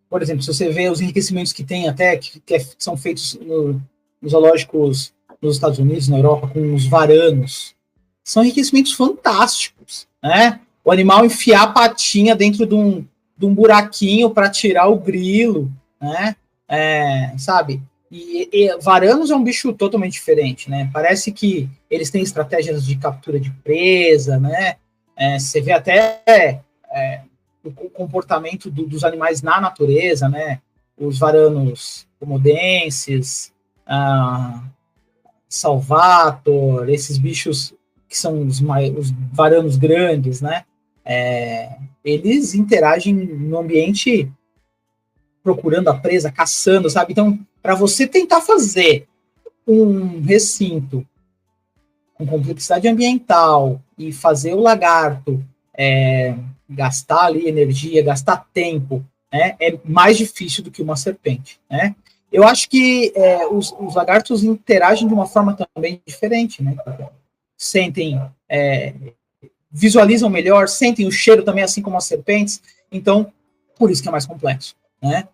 [SPEAKER 4] Por exemplo, se você vê os enriquecimentos que tem até, que são feitos nos zoológicos nos Estados Unidos, na Europa, com os varanos, são enriquecimentos fantásticos, né? O animal enfiar a patinha dentro de um buraquinho para tirar o grilo, né? Sabe? E varanos é um bicho totalmente diferente, né? Parece que eles têm estratégias de captura de presa, né? Você vê até o comportamento dos animais na natureza, né? Os varanos comodenses, salvator, esses bichos que são os varanos grandes, né? Eles interagem no ambiente procurando a presa, caçando, sabe? Então, para você tentar fazer um recinto com complexidade ambiental e fazer o lagarto gastar ali energia, gastar tempo, né, é mais difícil do que uma serpente, né? Eu acho que os lagartos interagem de uma forma também diferente, né? Sentem, visualizam melhor, sentem o cheiro também, assim como as serpentes, então, por isso que é mais complexo, né?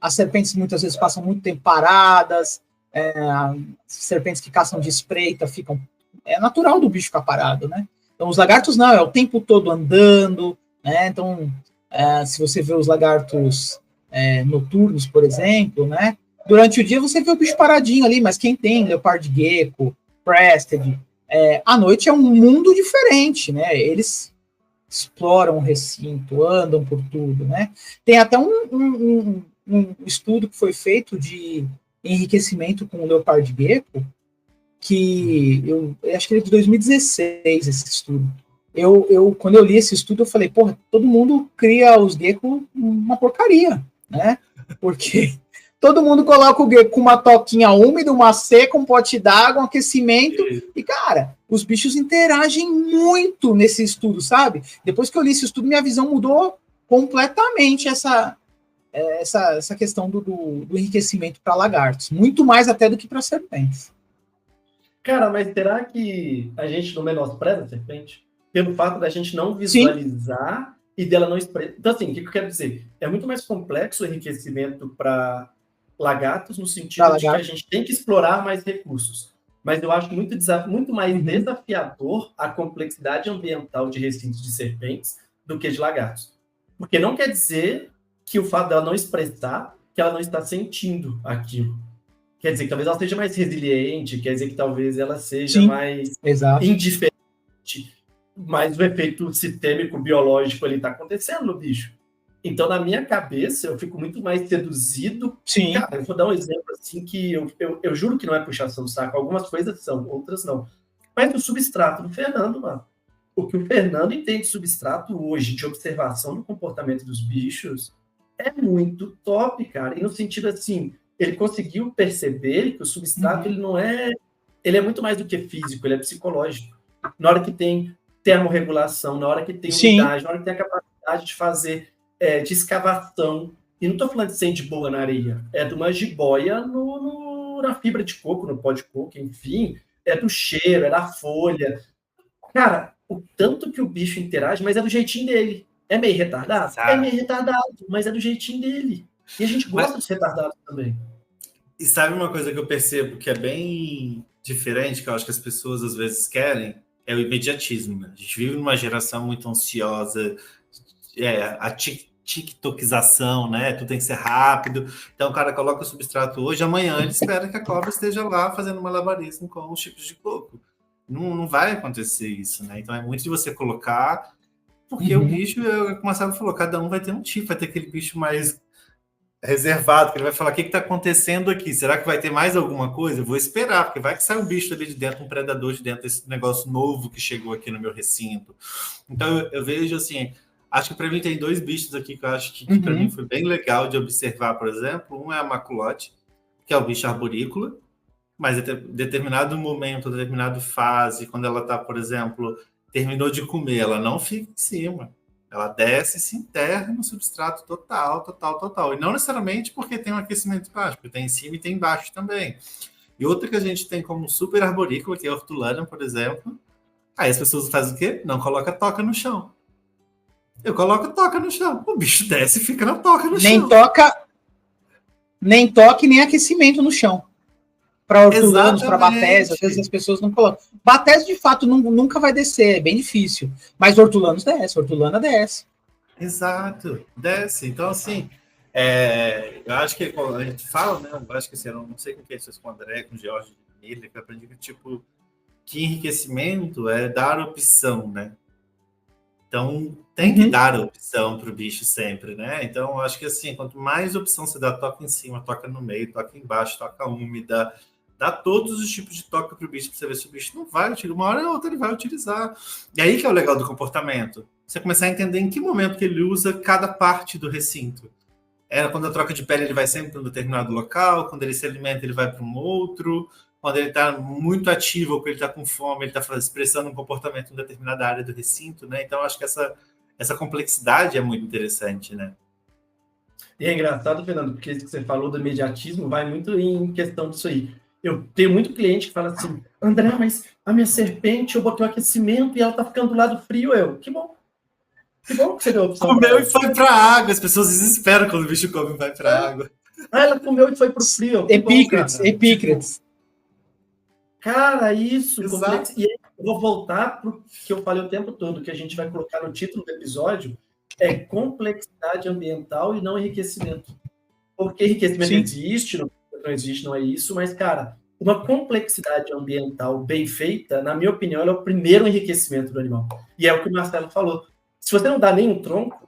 [SPEAKER 4] As serpentes muitas vezes passam muito tempo paradas, serpentes que caçam de espreita ficam... É natural do bicho ficar parado, né? Então, os lagartos não, é o tempo todo andando, né? Então, se você vê os lagartos noturnos, por exemplo, né? Durante o dia você vê o bicho paradinho ali, mas quem tem leopard gecko, crested, à noite é um mundo diferente, né? Eles exploram o recinto, andam por tudo, né? Tem até um estudo que foi feito de enriquecimento com o leopard gecko, que eu acho que ele é de 2016, esse estudo. Quando eu li esse estudo, eu falei, porra, todo mundo cria os geckos uma porcaria, né? Porque todo mundo coloca o gecko com uma toquinha úmida, uma seca, um pote d'água, um aquecimento, e, cara, os bichos interagem muito nesse estudo, sabe? Depois que eu li esse estudo, minha visão mudou completamente essa questão do enriquecimento para lagartos. Muito mais até do que para serpentes.
[SPEAKER 3] Cara, mas será que a gente não menospreza a serpente? Pelo fato da gente não visualizar e dela não expressar. Então, assim, o que eu quero dizer? É muito mais complexo o enriquecimento para lagartos, no sentido de que a gente tem que explorar mais recursos. Mas eu acho muito mais desafiador a complexidade ambiental de recintos de serpentes do que de lagartos. Porque não quer dizer que o fato dela não expressar, que ela não está sentindo aquilo. Quer dizer que talvez ela seja mais resiliente, quer dizer que talvez ela seja mais indiferente, mas o efeito sistêmico, biológico ali está acontecendo no bicho. Então, na minha cabeça, eu fico muito mais seduzido.
[SPEAKER 4] Sim.
[SPEAKER 3] Cara, eu vou dar um exemplo assim que eu juro que não é puxação do saco. Algumas coisas são, outras não. Mas o substrato do Fernando, mano, o que o Fernando entende de substrato hoje, de observação do comportamento dos bichos, é muito top, cara. E no sentido assim, ele conseguiu perceber que o substrato, ele não é... Ele é muito mais do que físico, ele é psicológico. Na hora que tem termorregulação, na hora que tem umidade, na hora que tem a capacidade de fazer de escavação. E não estou falando de ser de boa na areia, é de uma jiboia na fibra de coco, no pó de coco, enfim, é do cheiro, é da folha. Cara, o tanto que o bicho interage, mas é do jeitinho dele. É meio retardado? É meio retardado, mas é do jeitinho dele. E a gente gosta dos retardados também.
[SPEAKER 2] E sabe uma coisa que eu percebo que é bem diferente, que eu acho que as pessoas às vezes querem, é o imediatismo. Né? A gente vive numa geração muito ansiosa, a tiktokização, né? Tudo tem que ser rápido. Então o cara coloca o substrato hoje, amanhã ele espera que a cobra esteja lá fazendo malabarismo com os tipos de coco. Não vai acontecer isso, né? Então é muito de você colocar, porque o bicho, como o Marcelo falou, cada um vai ter um tipo, vai ter aquele bicho mais reservado, que ele vai falar, o que está acontecendo aqui? Será que vai ter mais alguma coisa? Eu vou esperar, porque vai que sai um bicho ali de dentro, um predador de dentro desse negócio novo que chegou aqui no meu recinto. Então eu vejo assim, acho que para mim tem 2 bichos aqui que eu acho que para mim foi bem legal de observar, por exemplo. Um é a maculote, que é o bicho arborícola, mas em determinado momento, determinada fase, quando ela está, por exemplo, terminou de comer, ela não fica em cima. Ela desce e se enterra no substrato total. E não necessariamente porque tem um aquecimento baixo, porque tem em cima e tem embaixo também. E outra que a gente tem como super arborícola, que é a hortulana, por exemplo. Aí as pessoas fazem o quê? Não coloca toca no chão. Eu coloco toca no chão. O bicho desce e fica na toca no chão.
[SPEAKER 4] Nem toque, nem aquecimento no chão. Para hortulanos, para batés, às vezes as pessoas não colocam. Batés, de fato, nunca vai descer, é bem difícil. Mas hortulanos desce, hortulana desce.
[SPEAKER 2] Exato, desce. Então, assim, eu acho que quando a gente fala, né? Eu acho que assim, eu não sei com quem vocês, com o André, com o Jorge, que eu aprendi que, tipo, que enriquecimento é dar opção, né? Então, tem que dar opção para o bicho sempre, né? Então, eu acho que, assim, quanto mais opção você dá, toca em cima, toca no meio, toca embaixo, toca úmida, dá todos os tipos de toque para o bicho, para você ver se o bicho não vai utilizar. Uma hora ou outra ele vai utilizar. E aí que é o legal do comportamento. Você começar a entender em que momento que ele usa cada parte do recinto. Quando a troca de pele ele vai sempre para um determinado local, quando ele se alimenta ele vai para um outro, quando ele está muito ativo ou quando ele está com fome, ele está expressando um comportamento em determinada área do recinto, né? Então, acho que essa complexidade é muito interessante, né?
[SPEAKER 3] E é engraçado, Fernando, porque isso que você falou do imediatismo vai muito em questão disso aí. Eu tenho muito cliente que fala assim, André, mas a minha serpente, eu botei o aquecimento e ela tá ficando do lado frio. Que bom. Que bom que você deu a opção.
[SPEAKER 2] Comeu e foi pra água. As pessoas desesperam quando o bicho come e vai pra água.
[SPEAKER 3] Ela comeu e foi pro frio.
[SPEAKER 4] Epícrates.
[SPEAKER 3] Cara, isso.
[SPEAKER 2] Exato.
[SPEAKER 3] E aí, eu vou voltar pro que eu falei o tempo todo, que a gente vai colocar no título do episódio, é complexidade ambiental e não enriquecimento. Porque enriquecimento existe, não existe, não é isso, mas, cara, uma complexidade ambiental bem feita, na minha opinião, ela é o primeiro enriquecimento do animal. E é o que o Marcelo falou. Se você não dá nem um tronco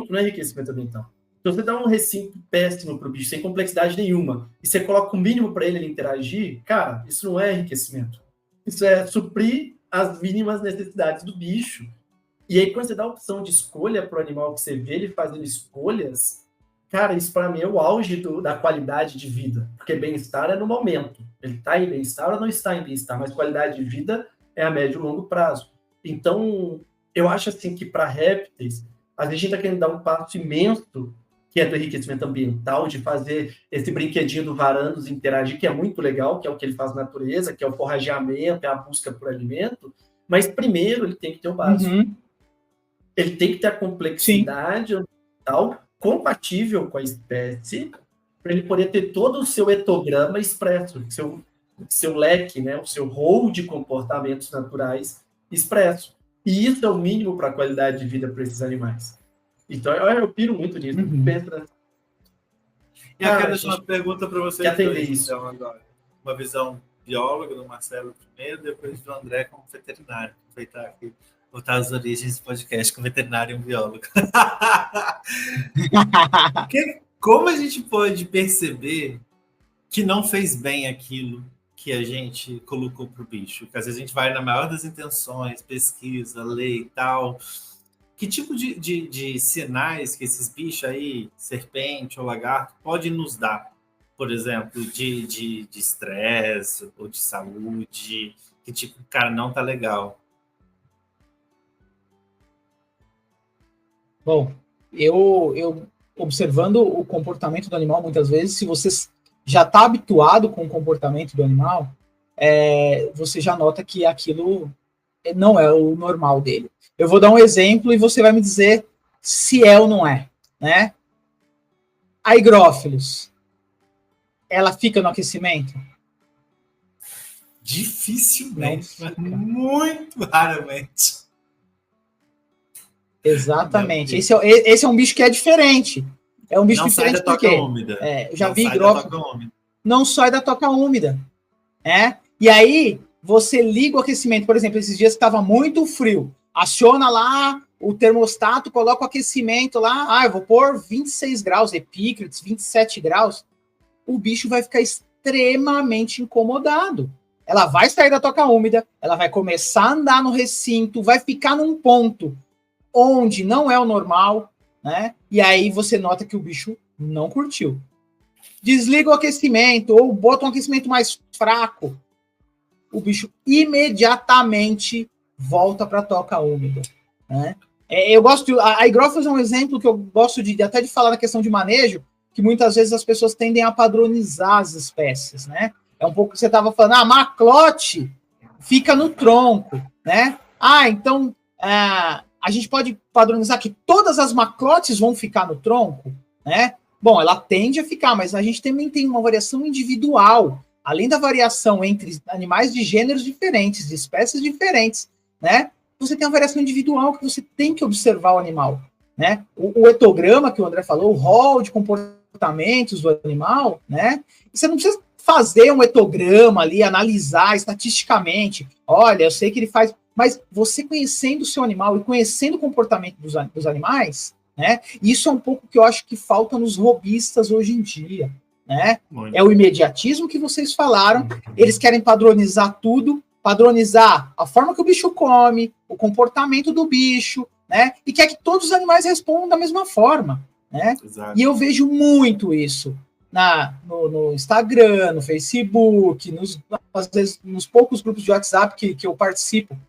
[SPEAKER 3] não é enriquecimento ambiental. Se você dá um recinto péssimo para o bicho, sem complexidade nenhuma, e você coloca o mínimo para ele interagir, cara, isso não é enriquecimento. Isso é suprir as mínimas necessidades do bicho. E aí, quando você dá a opção de escolha para o animal, que você vê ele fazendo escolhas, cara, isso para mim é o auge da qualidade de vida. Porque bem-estar é no momento. Ele está em bem-estar ou não está em bem-estar, mas qualidade de vida é a médio e longo prazo. Então, eu acho assim que para répteis, a gente está querendo dar um passo imenso, que é do enriquecimento ambiental, de fazer esse brinquedinho do varandos interagir, que é muito legal, que é o que ele faz na natureza, que é o forrageamento, é a busca por alimento, mas primeiro ele tem que ter o básico. Ele tem que ter a complexidade ambiental compatível com a espécie, para ele poder ter todo o seu etograma expresso, seu leque, né, o seu rol de comportamentos naturais expresso. E isso é o mínimo para a qualidade de vida para esses animais. Então, eu piro muito nisso.
[SPEAKER 2] E eu quero deixar uma pergunta para vocês.
[SPEAKER 3] Que atender isso.
[SPEAKER 2] Então, agora. Uma visão bióloga do Marcelo primeiro, depois do André como veterinário. Aproveitar aqui, voltar às origens do podcast com veterinário e um biólogo. Como a gente pode perceber que não fez bem aquilo que a gente colocou para o bicho? Porque às vezes a gente vai na maior das intenções, pesquisa, lê e tal. Que tipo de sinais que esses bichos aí, serpente ou lagarto, podem nos dar? Por exemplo, de estresse ou de saúde, que tipo, cara, não tá legal.
[SPEAKER 4] Bom, eu observando o comportamento do animal, muitas vezes, se você já está habituado com o comportamento do animal, você já nota que aquilo não é o normal dele. Eu vou dar um exemplo e você vai me dizer se é ou não é, né? A higrófilos, ela fica no aquecimento?
[SPEAKER 2] Dificilmente, mas muito raramente.
[SPEAKER 4] Exatamente. Esse é um bicho que é diferente. É um bicho
[SPEAKER 2] não
[SPEAKER 4] diferente
[SPEAKER 2] sai da
[SPEAKER 4] porque
[SPEAKER 2] toca úmida.
[SPEAKER 4] Eu já vi higrófilos. Não sai da toca úmida. E aí, você liga o aquecimento. Por exemplo, esses dias estava muito frio. Aciona lá o termostato, coloca o aquecimento lá. Eu vou pôr 26 graus, epícrates, 27 graus. O bicho vai ficar extremamente incomodado. Ela vai sair da toca úmida, ela vai começar a andar no recinto, vai ficar num ponto onde não é o normal, né? E aí você nota que o bicho não curtiu. Desliga o aquecimento ou bota um aquecimento mais fraco, o bicho imediatamente volta para a toca úmida, né? Eu gosto a higrófilos é um exemplo que eu gosto até de falar na questão de manejo, que muitas vezes as pessoas tendem a padronizar as espécies, né? É um pouco que você estava falando, maclote fica no tronco, né? Então a gente pode padronizar que todas as maclotes vão ficar no tronco, né? Bom, ela tende a ficar, mas a gente também tem uma variação individual. Além da variação entre animais de gêneros diferentes, de espécies diferentes, né? Você tem uma variação individual que você tem que observar o animal, né? O etograma que o André falou, o rol de comportamentos do animal, né? Você não precisa fazer um etograma ali, analisar estatisticamente. Olha, eu sei que ele faz... Mas você conhecendo o seu animal e conhecendo o comportamento dos animais, né? Isso é um pouco que eu acho que falta nos robistas hoje em dia, né? É o imediatismo que vocês falaram. Eles querem padronizar tudo, padronizar a forma que o bicho come, o comportamento do bicho, né? E quer que todos os animais respondam da mesma forma, né?
[SPEAKER 2] Exato.
[SPEAKER 4] E eu vejo muito isso no Instagram, no Facebook, às vezes nos poucos grupos de WhatsApp que eu participo,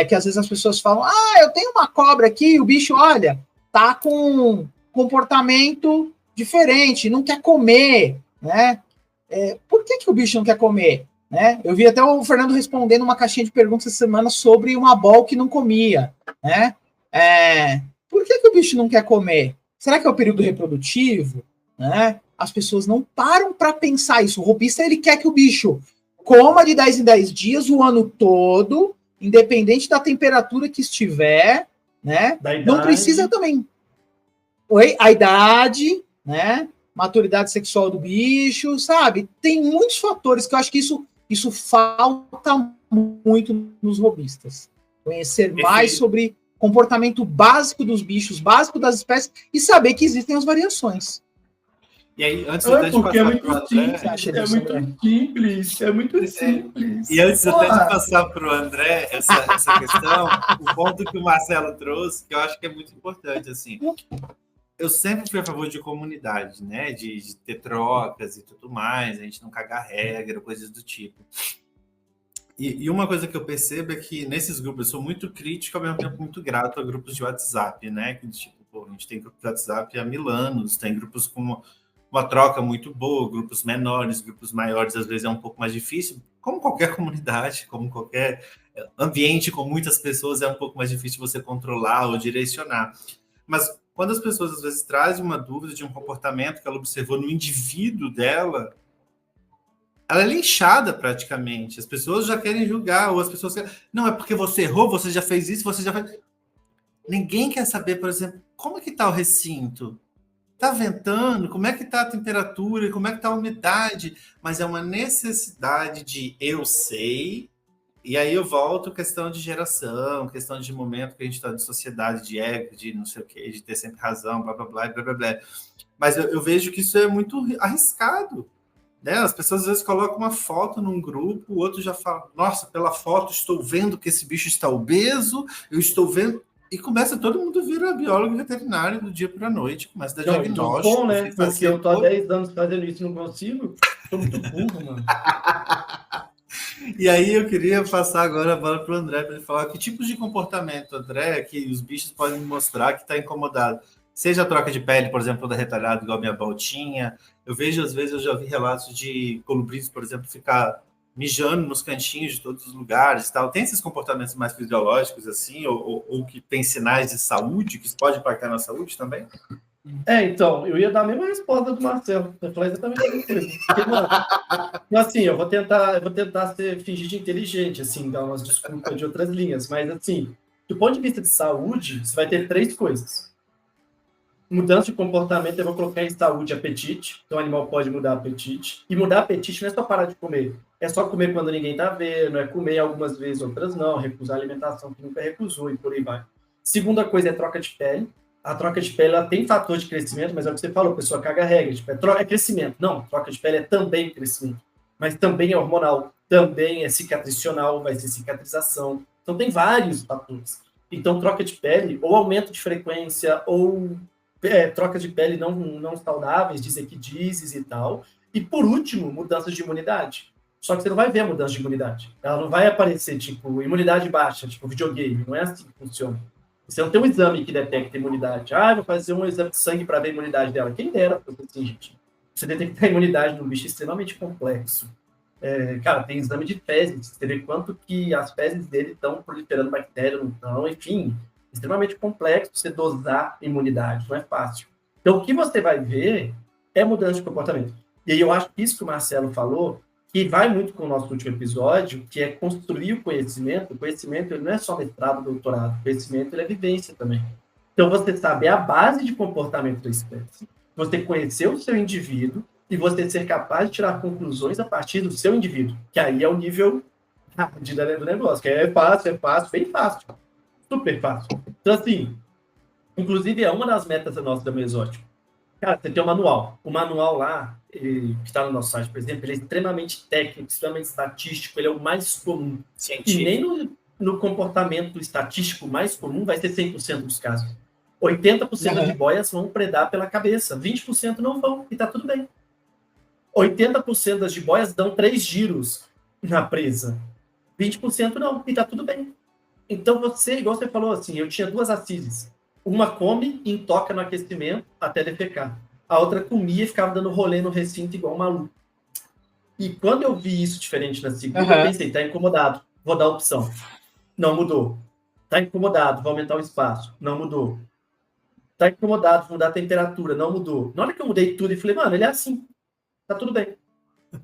[SPEAKER 4] que às vezes as pessoas falam, eu tenho uma cobra aqui, o bicho, olha, tá com comportamento diferente, não quer comer, né? Por que o bicho não quer comer? Né? Eu vi até o Fernando respondendo uma caixinha de perguntas essa semana sobre uma bol que não comia, né? Por que o bicho não quer comer? Será que é o período reprodutivo? Né? As pessoas não param para pensar isso. O robista, ele quer que o bicho coma de 10 em 10 dias o ano todo, independente da temperatura que estiver, né? Não precisa também. A idade, né? Maturidade sexual do bicho, sabe? Tem muitos fatores que eu acho que isso falta muito nos robistas. Conhecer mais sobre comportamento básico dos bichos, básico das espécies, e saber que existem as variações.
[SPEAKER 2] E aí, antes até de passar para o André...
[SPEAKER 3] É muito simples.
[SPEAKER 2] E antes até de passar para o André, essa questão, o ponto que o Marcelo trouxe, que eu acho que é muito importante, assim... Eu sempre fui a favor de comunidade, né? De ter trocas e tudo mais, a gente não cagar regra, coisas do tipo. E uma coisa que eu percebo é que nesses grupos eu sou muito crítico, ao mesmo tempo muito grato a grupos de WhatsApp, né? Que, tipo, a gente tem grupos de WhatsApp há 1000 anos, tem grupos com uma troca muito boa, grupos menores, grupos maiores, às vezes é um pouco mais difícil, como qualquer comunidade, como qualquer ambiente com muitas pessoas, é um pouco mais difícil você controlar ou direcionar. Mas quando as pessoas, às vezes, trazem uma dúvida de um comportamento que ela observou no indivíduo dela, ela é linchada praticamente. As pessoas já querem julgar, ou as pessoas querem... Não, é porque você errou, você já fez isso, você já fez... Ninguém quer saber, por exemplo, como é que está o recinto? Está ventando? Como é que está a temperatura? Como é que está a umidade? Mas é uma necessidade de eu sei... E aí eu volto questão de geração, questão de momento que a gente está de sociedade, de ego, de não sei o quê, de ter sempre razão, blá, blá, blá, blá, blá, blá. Mas eu vejo que isso é muito arriscado. Né? As pessoas às vezes colocam uma foto num grupo, o outro já fala, nossa, pela foto estou vendo que esse bicho está obeso, eu estou vendo... E começa, todo mundo vira biólogo veterinário do dia para a noite, começa a dar diagnóstico.
[SPEAKER 3] Bom, né? Porque eu tô há 10 anos fazendo isso e não consigo. Tô muito burro, mano.
[SPEAKER 2] E aí eu queria passar agora a bola para o André, para ele falar que tipos de comportamento, André, que os bichos podem mostrar que está incomodado. Seja a troca de pele, por exemplo, da retalhada, igual a minha Baltinha. Eu vejo, às vezes, eu já vi relatos de colibris, por exemplo, ficar mijando nos cantinhos de todos os lugares. Tal. Tem esses comportamentos mais fisiológicos, assim, ou que tem sinais de saúde, que isso pode impactar na saúde também?
[SPEAKER 3] Então, eu ia dar a mesma resposta do Marcelo. Eu falei exatamente a mesma coisa. Porque, mano, assim, eu vou tentar fingir de inteligente, assim, dar umas desculpas de outras linhas. Mas, assim, do ponto de vista de saúde, você vai ter 3 coisas. Mudança de comportamento, eu vou colocar em saúde apetite. Então, o animal pode mudar apetite. E mudar apetite não é só parar de comer. É só comer quando ninguém tá vendo, é comer algumas vezes, outras não, recusar a alimentação que nunca recusou e por aí vai. Segunda coisa é troca de pele. A troca de pele, ela tem fator de crescimento, mas é o que você falou, a pessoa caga a regra. Tipo, é crescimento. Não, troca de pele é também crescimento. Mas também é hormonal, também é cicatricional, vai ser cicatrização. Então, tem vários fatores. Então, troca de pele, ou aumento de frequência, ou troca de pele não saudáveis, desequidizes e tal. E, por último, mudanças de imunidade. Só que você não vai ver a mudança de imunidade. Ela não vai aparecer, tipo, imunidade baixa, tipo videogame. Não é assim que funciona. Você não tem um exame que detecta a imunidade. Vou fazer um exame de sangue para ver a imunidade dela. Quem dera, assim, gente. Você detectar a imunidade num bicho extremamente complexo. Cara, tem exame de fezes. Você vê quanto que as fezes dele estão proliferando bactéria, não estão. Enfim, extremamente complexo você dosar a imunidade. Não é fácil. Então, o que você vai ver é mudança de comportamento. E aí eu acho que isso que o Marcelo falou, que vai muito com o nosso último episódio, que é construir o conhecimento. O conhecimento ele não é só mestrado, doutorado. O conhecimento ele é vivência também. Então, você sabe a base de comportamento da espécie. Você conhecer o seu indivíduo e você ser capaz de tirar conclusões a partir do seu indivíduo. Que aí é o nível do negócio. Que é fácil, bem fácil. Super fácil. Então, assim, inclusive é uma das metas nossas da Mesótico. Cara, você tem um manual. O manual lá, que está no nosso site, por exemplo, ele é extremamente técnico, extremamente estatístico, ele é o mais comum. Científico. E nem no comportamento estatístico mais comum vai ser 100% dos casos. 80% das jiboias vão predar pela cabeça, 20% não vão, e tá tudo bem. 80% das jiboias dão 3 giros na presa, 20% não, e tá tudo bem. Então você, igual você falou assim, eu tinha 2 assises. Uma come e intoca no aquecimento até defecar. A outra comia e ficava dando rolê no recinto igual um maluco. E quando eu vi isso diferente na segunda, eu pensei, tá incomodado, vou dar opção. Não mudou. Tá incomodado, vou aumentar o espaço. Não mudou. Tá incomodado, vou mudar a temperatura. Não mudou. Na hora que eu mudei tudo e falei, mano, ele é assim. Tá tudo bem.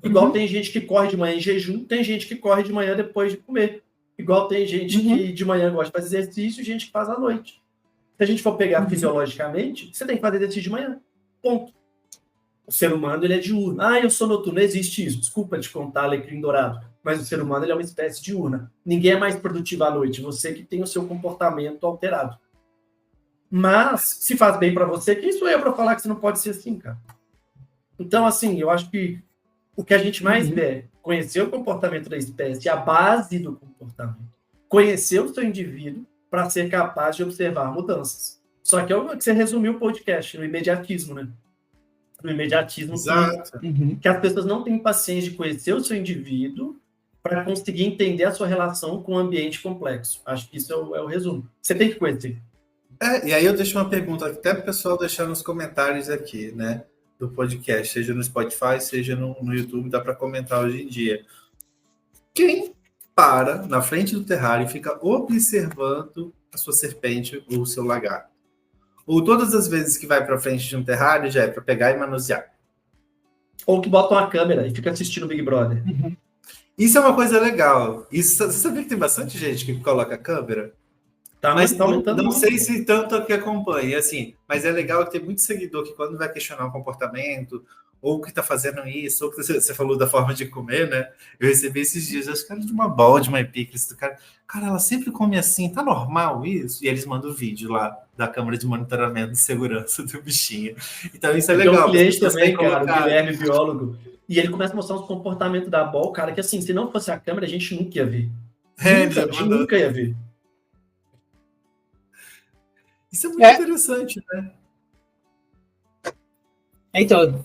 [SPEAKER 3] Igual tem gente que corre de manhã em jejum, tem gente que corre de manhã depois de comer. Igual tem gente que de manhã gosta de fazer exercício e gente que faz à noite. Se a gente for pegar fisiologicamente, você tem que fazer exercício de manhã. Ponto. O ser humano, ele é diurno. Eu sou noturno. Não existe isso. Desculpa te contar, alecrim dourado. Mas o ser humano, ele é uma espécie diurna. Ninguém é mais produtivo à noite. Você que tem o seu comportamento alterado. Mas, se faz bem para você, quem sou eu para falar que você não pode ser assim, cara? Então, assim, eu acho que o que a gente mais vê é conhecer o comportamento da espécie, a base do comportamento. Conhecer o seu indivíduo para ser capaz de observar mudanças. Só que é o que você resumiu o podcast, no imediatismo, né? No imediatismo que as pessoas não têm paciência de conhecer o seu indivíduo para conseguir entender a sua relação com o ambiente complexo. Acho que isso é o resumo. Você tem que conhecer.
[SPEAKER 2] E aí eu deixo uma pergunta até para o pessoal deixar nos comentários aqui, né? Do podcast, seja no Spotify, seja no YouTube, dá para comentar hoje em dia. Quem para na frente do terrário e fica observando a sua serpente ou o seu lagarto? Ou todas as vezes que vai para frente de um terrário já é para pegar e manusear?
[SPEAKER 3] Ou que bota uma câmera e fica assistindo o Big Brother.
[SPEAKER 2] Isso é uma coisa legal. Você sabia que tem bastante gente que coloca câmera? Mas não sei se tanto que acompanha, assim, mas é legal que tem muito seguidor que quando vai questionar o comportamento, ou que está fazendo isso, ou que você falou da forma de comer, né? Eu recebi esses dias, os caras de uma balde, uma picles, do cara, ela sempre come assim, tá normal isso? E eles mandam o vídeo lá da câmera de monitoramento de segurança do bichinho. Então isso é legal.
[SPEAKER 3] Tem um cliente também, cara, o Guilherme, biólogo, E ele começa a mostrar os comportamentos da abóbora, cara, que assim, se não fosse a câmera, a gente nunca ia ver. A gente nunca ia ver.
[SPEAKER 2] Isso é muito interessante, né?
[SPEAKER 4] Então,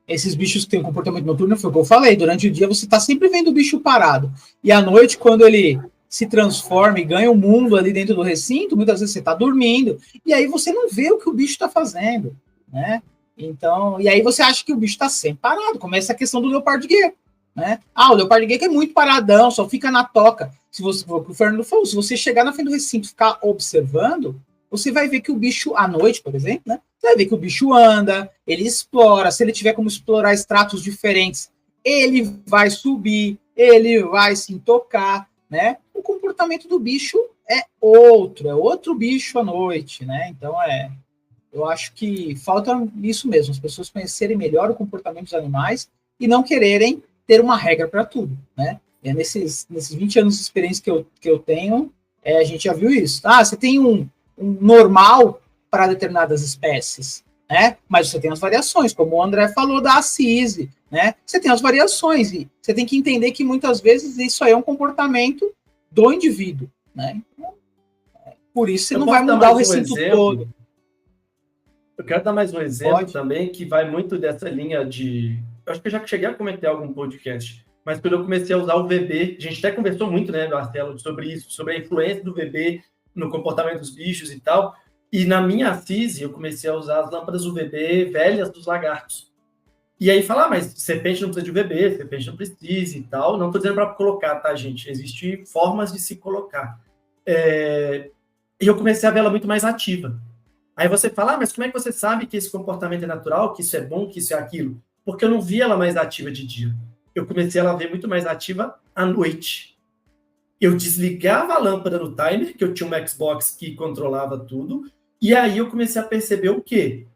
[SPEAKER 4] esses bichos que têm um comportamento noturno, foi o que eu falei, durante o dia você está sempre vendo o bicho parado. E à noite, quando ele se transforma e ganha o mundo ali dentro do recinto, muitas vezes você está dormindo, e aí você não vê o que o bicho está fazendo, né? Então, e aí você acha que o bicho está sempre parado. Começa a questão do leopardo guia, né? O leopardo guia que é muito paradão, só fica na toca. Se você, o Fernando falou, se você chegar na frente do recinto e ficar observando, você vai ver que o bicho, à noite, por exemplo, né? Você vai ver que o bicho anda, ele explora, se ele tiver como explorar estratos diferentes, ele vai subir, ele vai se intocar, né? O comportamento do bicho é outro bicho à noite, né? Então eu acho que falta isso mesmo, as pessoas conhecerem melhor o comportamento dos animais e não quererem ter uma regra para tudo, né? Nesses 20 anos de experiência que eu tenho, a gente já viu isso. Você tem um normal para determinadas espécies, né? Mas você tem as variações, como o André falou da assise, né? Você tem as variações e você tem que entender que muitas vezes isso aí é um comportamento do indivíduo, né? Por isso você não vai mudar o recinto todo.
[SPEAKER 3] Eu quero dar mais um exemplo também, que vai muito dessa linha de... Eu acho que eu já cheguei a comentar em algum podcast, mas quando eu comecei a usar o VB, a gente até conversou muito, né, Marcelo, sobre isso, sobre a influência do VB no comportamento dos bichos e tal, e na minha assise eu comecei a usar as lâmpadas UVB velhas dos lagartos. E aí falar, mas serpente não precisa de UVB, serpente não precisa e tal. Não estou dizendo para colocar, tá, gente? Existem formas de se colocar. E eu comecei a vê-la muito mais ativa. Aí você fala, mas como é que você sabe que esse comportamento é natural, que isso é bom, que isso é aquilo? Porque eu não vi ela mais ativa de dia. Eu comecei a ela ver muito mais ativa à noite. Eu desligava a lâmpada no timer, que eu tinha um Xbox que controlava tudo, e aí eu comecei a perceber o quê?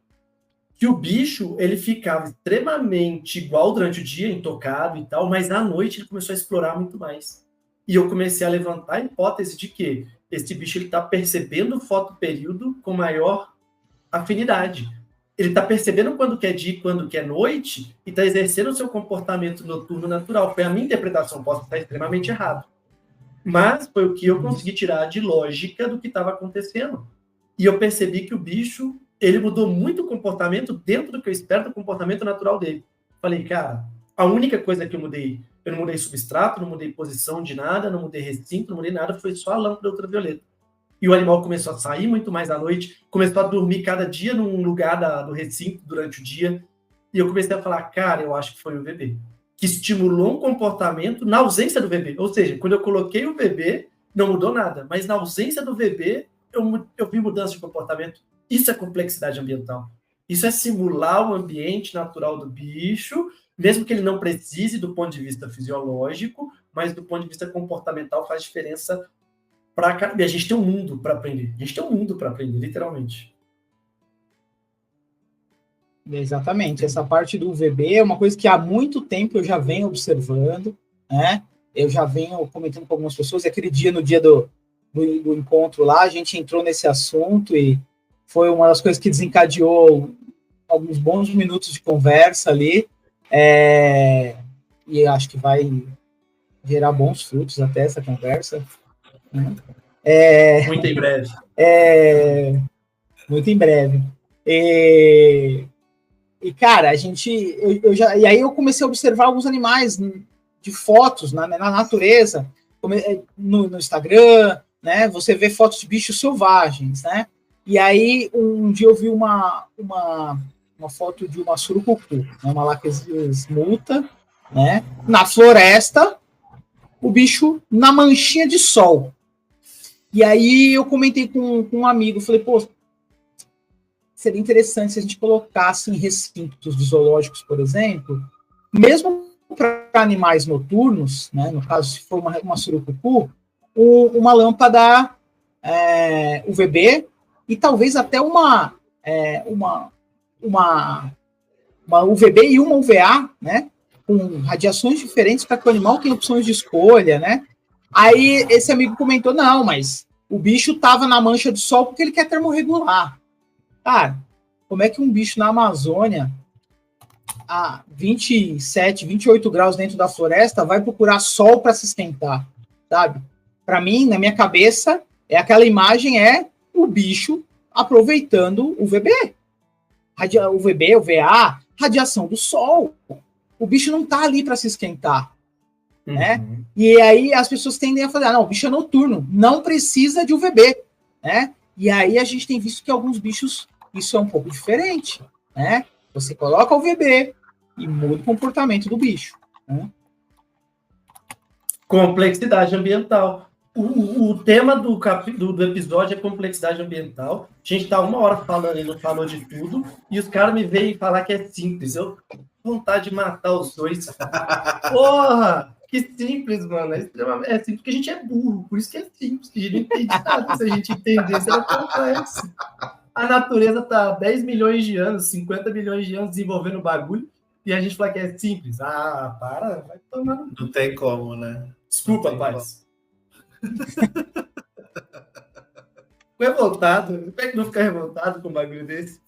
[SPEAKER 3] Que o bicho, ele ficava extremamente igual durante o dia, intocado e tal, mas à noite ele começou a explorar muito mais. E eu comecei a levantar a hipótese de que esse bicho está percebendo o fotoperíodo com maior afinidade. Ele está percebendo quando que é dia e quando que é noite e está exercendo o seu comportamento noturno natural. Foi a minha interpretação, posso estar extremamente errado. Mas foi o que eu consegui tirar de lógica do que estava acontecendo. E eu percebi que o bicho, ele mudou muito o comportamento dentro do que eu espero do comportamento natural dele. Falei, cara, a única coisa que eu não mudei substrato, não mudei posição de nada, não mudei recinto, não mudei nada, foi só a lâmpada ultravioleta. E o animal começou a sair muito mais à noite, começou a dormir cada dia num lugar do recinto durante o dia. E eu comecei a falar, cara, eu acho que foi o VB, que estimulou um comportamento na ausência do VB. Ou seja, quando eu coloquei o VB, não mudou nada. Mas na ausência do VB, eu vi mudança de comportamento. Isso é complexidade ambiental. Isso é simular o ambiente natural do bicho, mesmo que ele não precise do ponto de vista fisiológico, mas do ponto de vista comportamental faz diferença para cada... E a gente tem um mundo para aprender. A gente tem um mundo para aprender, literalmente.
[SPEAKER 4] Exatamente. Essa parte do VB é uma coisa que há muito tempo eu já venho observando, né? Eu já venho comentando com algumas pessoas. Aquele dia, no dia do encontro lá, a gente entrou nesse assunto e foi uma das coisas que desencadeou alguns bons minutos de conversa ali. E acho que vai gerar bons frutos até essa conversa. Né?
[SPEAKER 3] Muito em breve.
[SPEAKER 4] Muito em breve. E cara, e aí eu comecei a observar alguns animais de fotos na natureza, no Instagram, né? Você vê fotos de bichos selvagens, né? E aí um dia eu vi uma foto de uma surucucu, né? Uma Lacus multa, né? Na floresta, o bicho na manchinha de sol. E aí eu comentei com um amigo, falei, pô, seria interessante se a gente colocasse em recintos de zoológicos, por exemplo, mesmo para animais noturnos, né, no caso, se for uma surucucu, uma lâmpada UVB e talvez até uma UVB e uma UVA, né, com radiações diferentes para que o animal tenha opções de escolha, né? Aí esse amigo comentou, não, mas o bicho estava na mancha de sol porque ele quer termorregular. Cara, como é que um bicho na Amazônia a 27, 28 graus dentro da floresta, vai procurar sol para se esquentar, sabe? Para mim, na minha cabeça, aquela imagem o bicho aproveitando o VB. O VB, o VA, radiação do sol. O bicho não tá ali para se esquentar, né? E aí as pessoas tendem a falar, não, o bicho é noturno, não precisa de UVB, né? E aí a gente tem visto que alguns bichos, isso é um pouco diferente, né? Você coloca o VB e muda o comportamento do bicho, né?
[SPEAKER 3] Complexidade ambiental. O tema do episódio é complexidade ambiental. A gente tá 1 hora falando e não falou de tudo, e os caras me veem falar que é simples. Eu tenho vontade de matar os dois. Porra! Que simples, mano. É simples porque a gente é burro, por isso que é simples. A gente não entende nada. Se a gente entendesse, era complexo. A natureza tá há 10 milhões de anos, 50 milhões de anos desenvolvendo o bagulho, e a gente fala que é simples. Ah, para, vai tomar.
[SPEAKER 2] Não tem como, né?
[SPEAKER 3] Desculpa, paz. Fico revoltado. Como é que não ficar revoltado com um bagulho desse?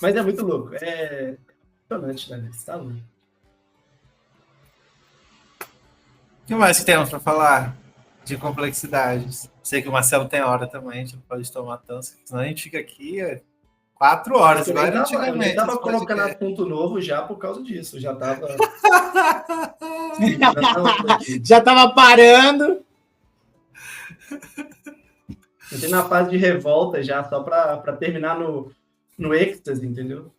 [SPEAKER 3] Mas é muito louco. É impressionante, né? Você tá louco.
[SPEAKER 2] O que mais que temos para falar de complexidades? Sei que o Marcelo tem hora também, a gente não pode tomar tanto, senão a gente fica aqui 4 horas.
[SPEAKER 3] Eu nem tava colocando assunto novo já por causa disso. Já tava.
[SPEAKER 4] Já tava parando.
[SPEAKER 3] Eu tenho na fase de revolta já, só para terminar no êxtase, entendeu?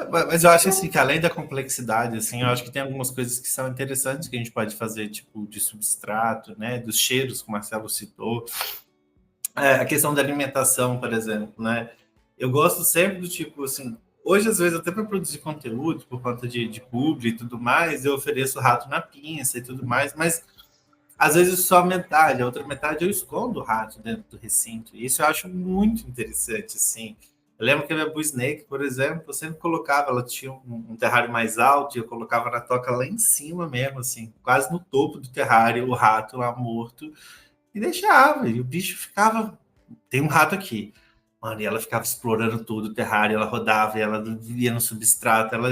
[SPEAKER 2] Mas eu acho assim que além da complexidade, assim, eu acho que tem algumas coisas que são interessantes que a gente pode fazer, tipo de substrato, né, dos cheiros que o Marcelo citou, a questão da alimentação, por exemplo, né? Eu gosto sempre do tipo assim, hoje às vezes até para produzir conteúdo por conta de publi e tudo mais, eu ofereço rato na pinça e tudo mais, mas às vezes só metade, a outra metade eu escondo o rato dentro do recinto, e isso eu acho muito interessante, assim. Eu lembro que a minha Blue Snake, por exemplo, eu sempre colocava, ela tinha um terrário mais alto, e eu colocava na toca lá em cima mesmo, assim, quase no topo do terrário, o rato lá morto, e deixava, e o bicho ficava... Tem um rato aqui, mano, e ela ficava explorando tudo o terrário, ela rodava, ela via no substrato, ela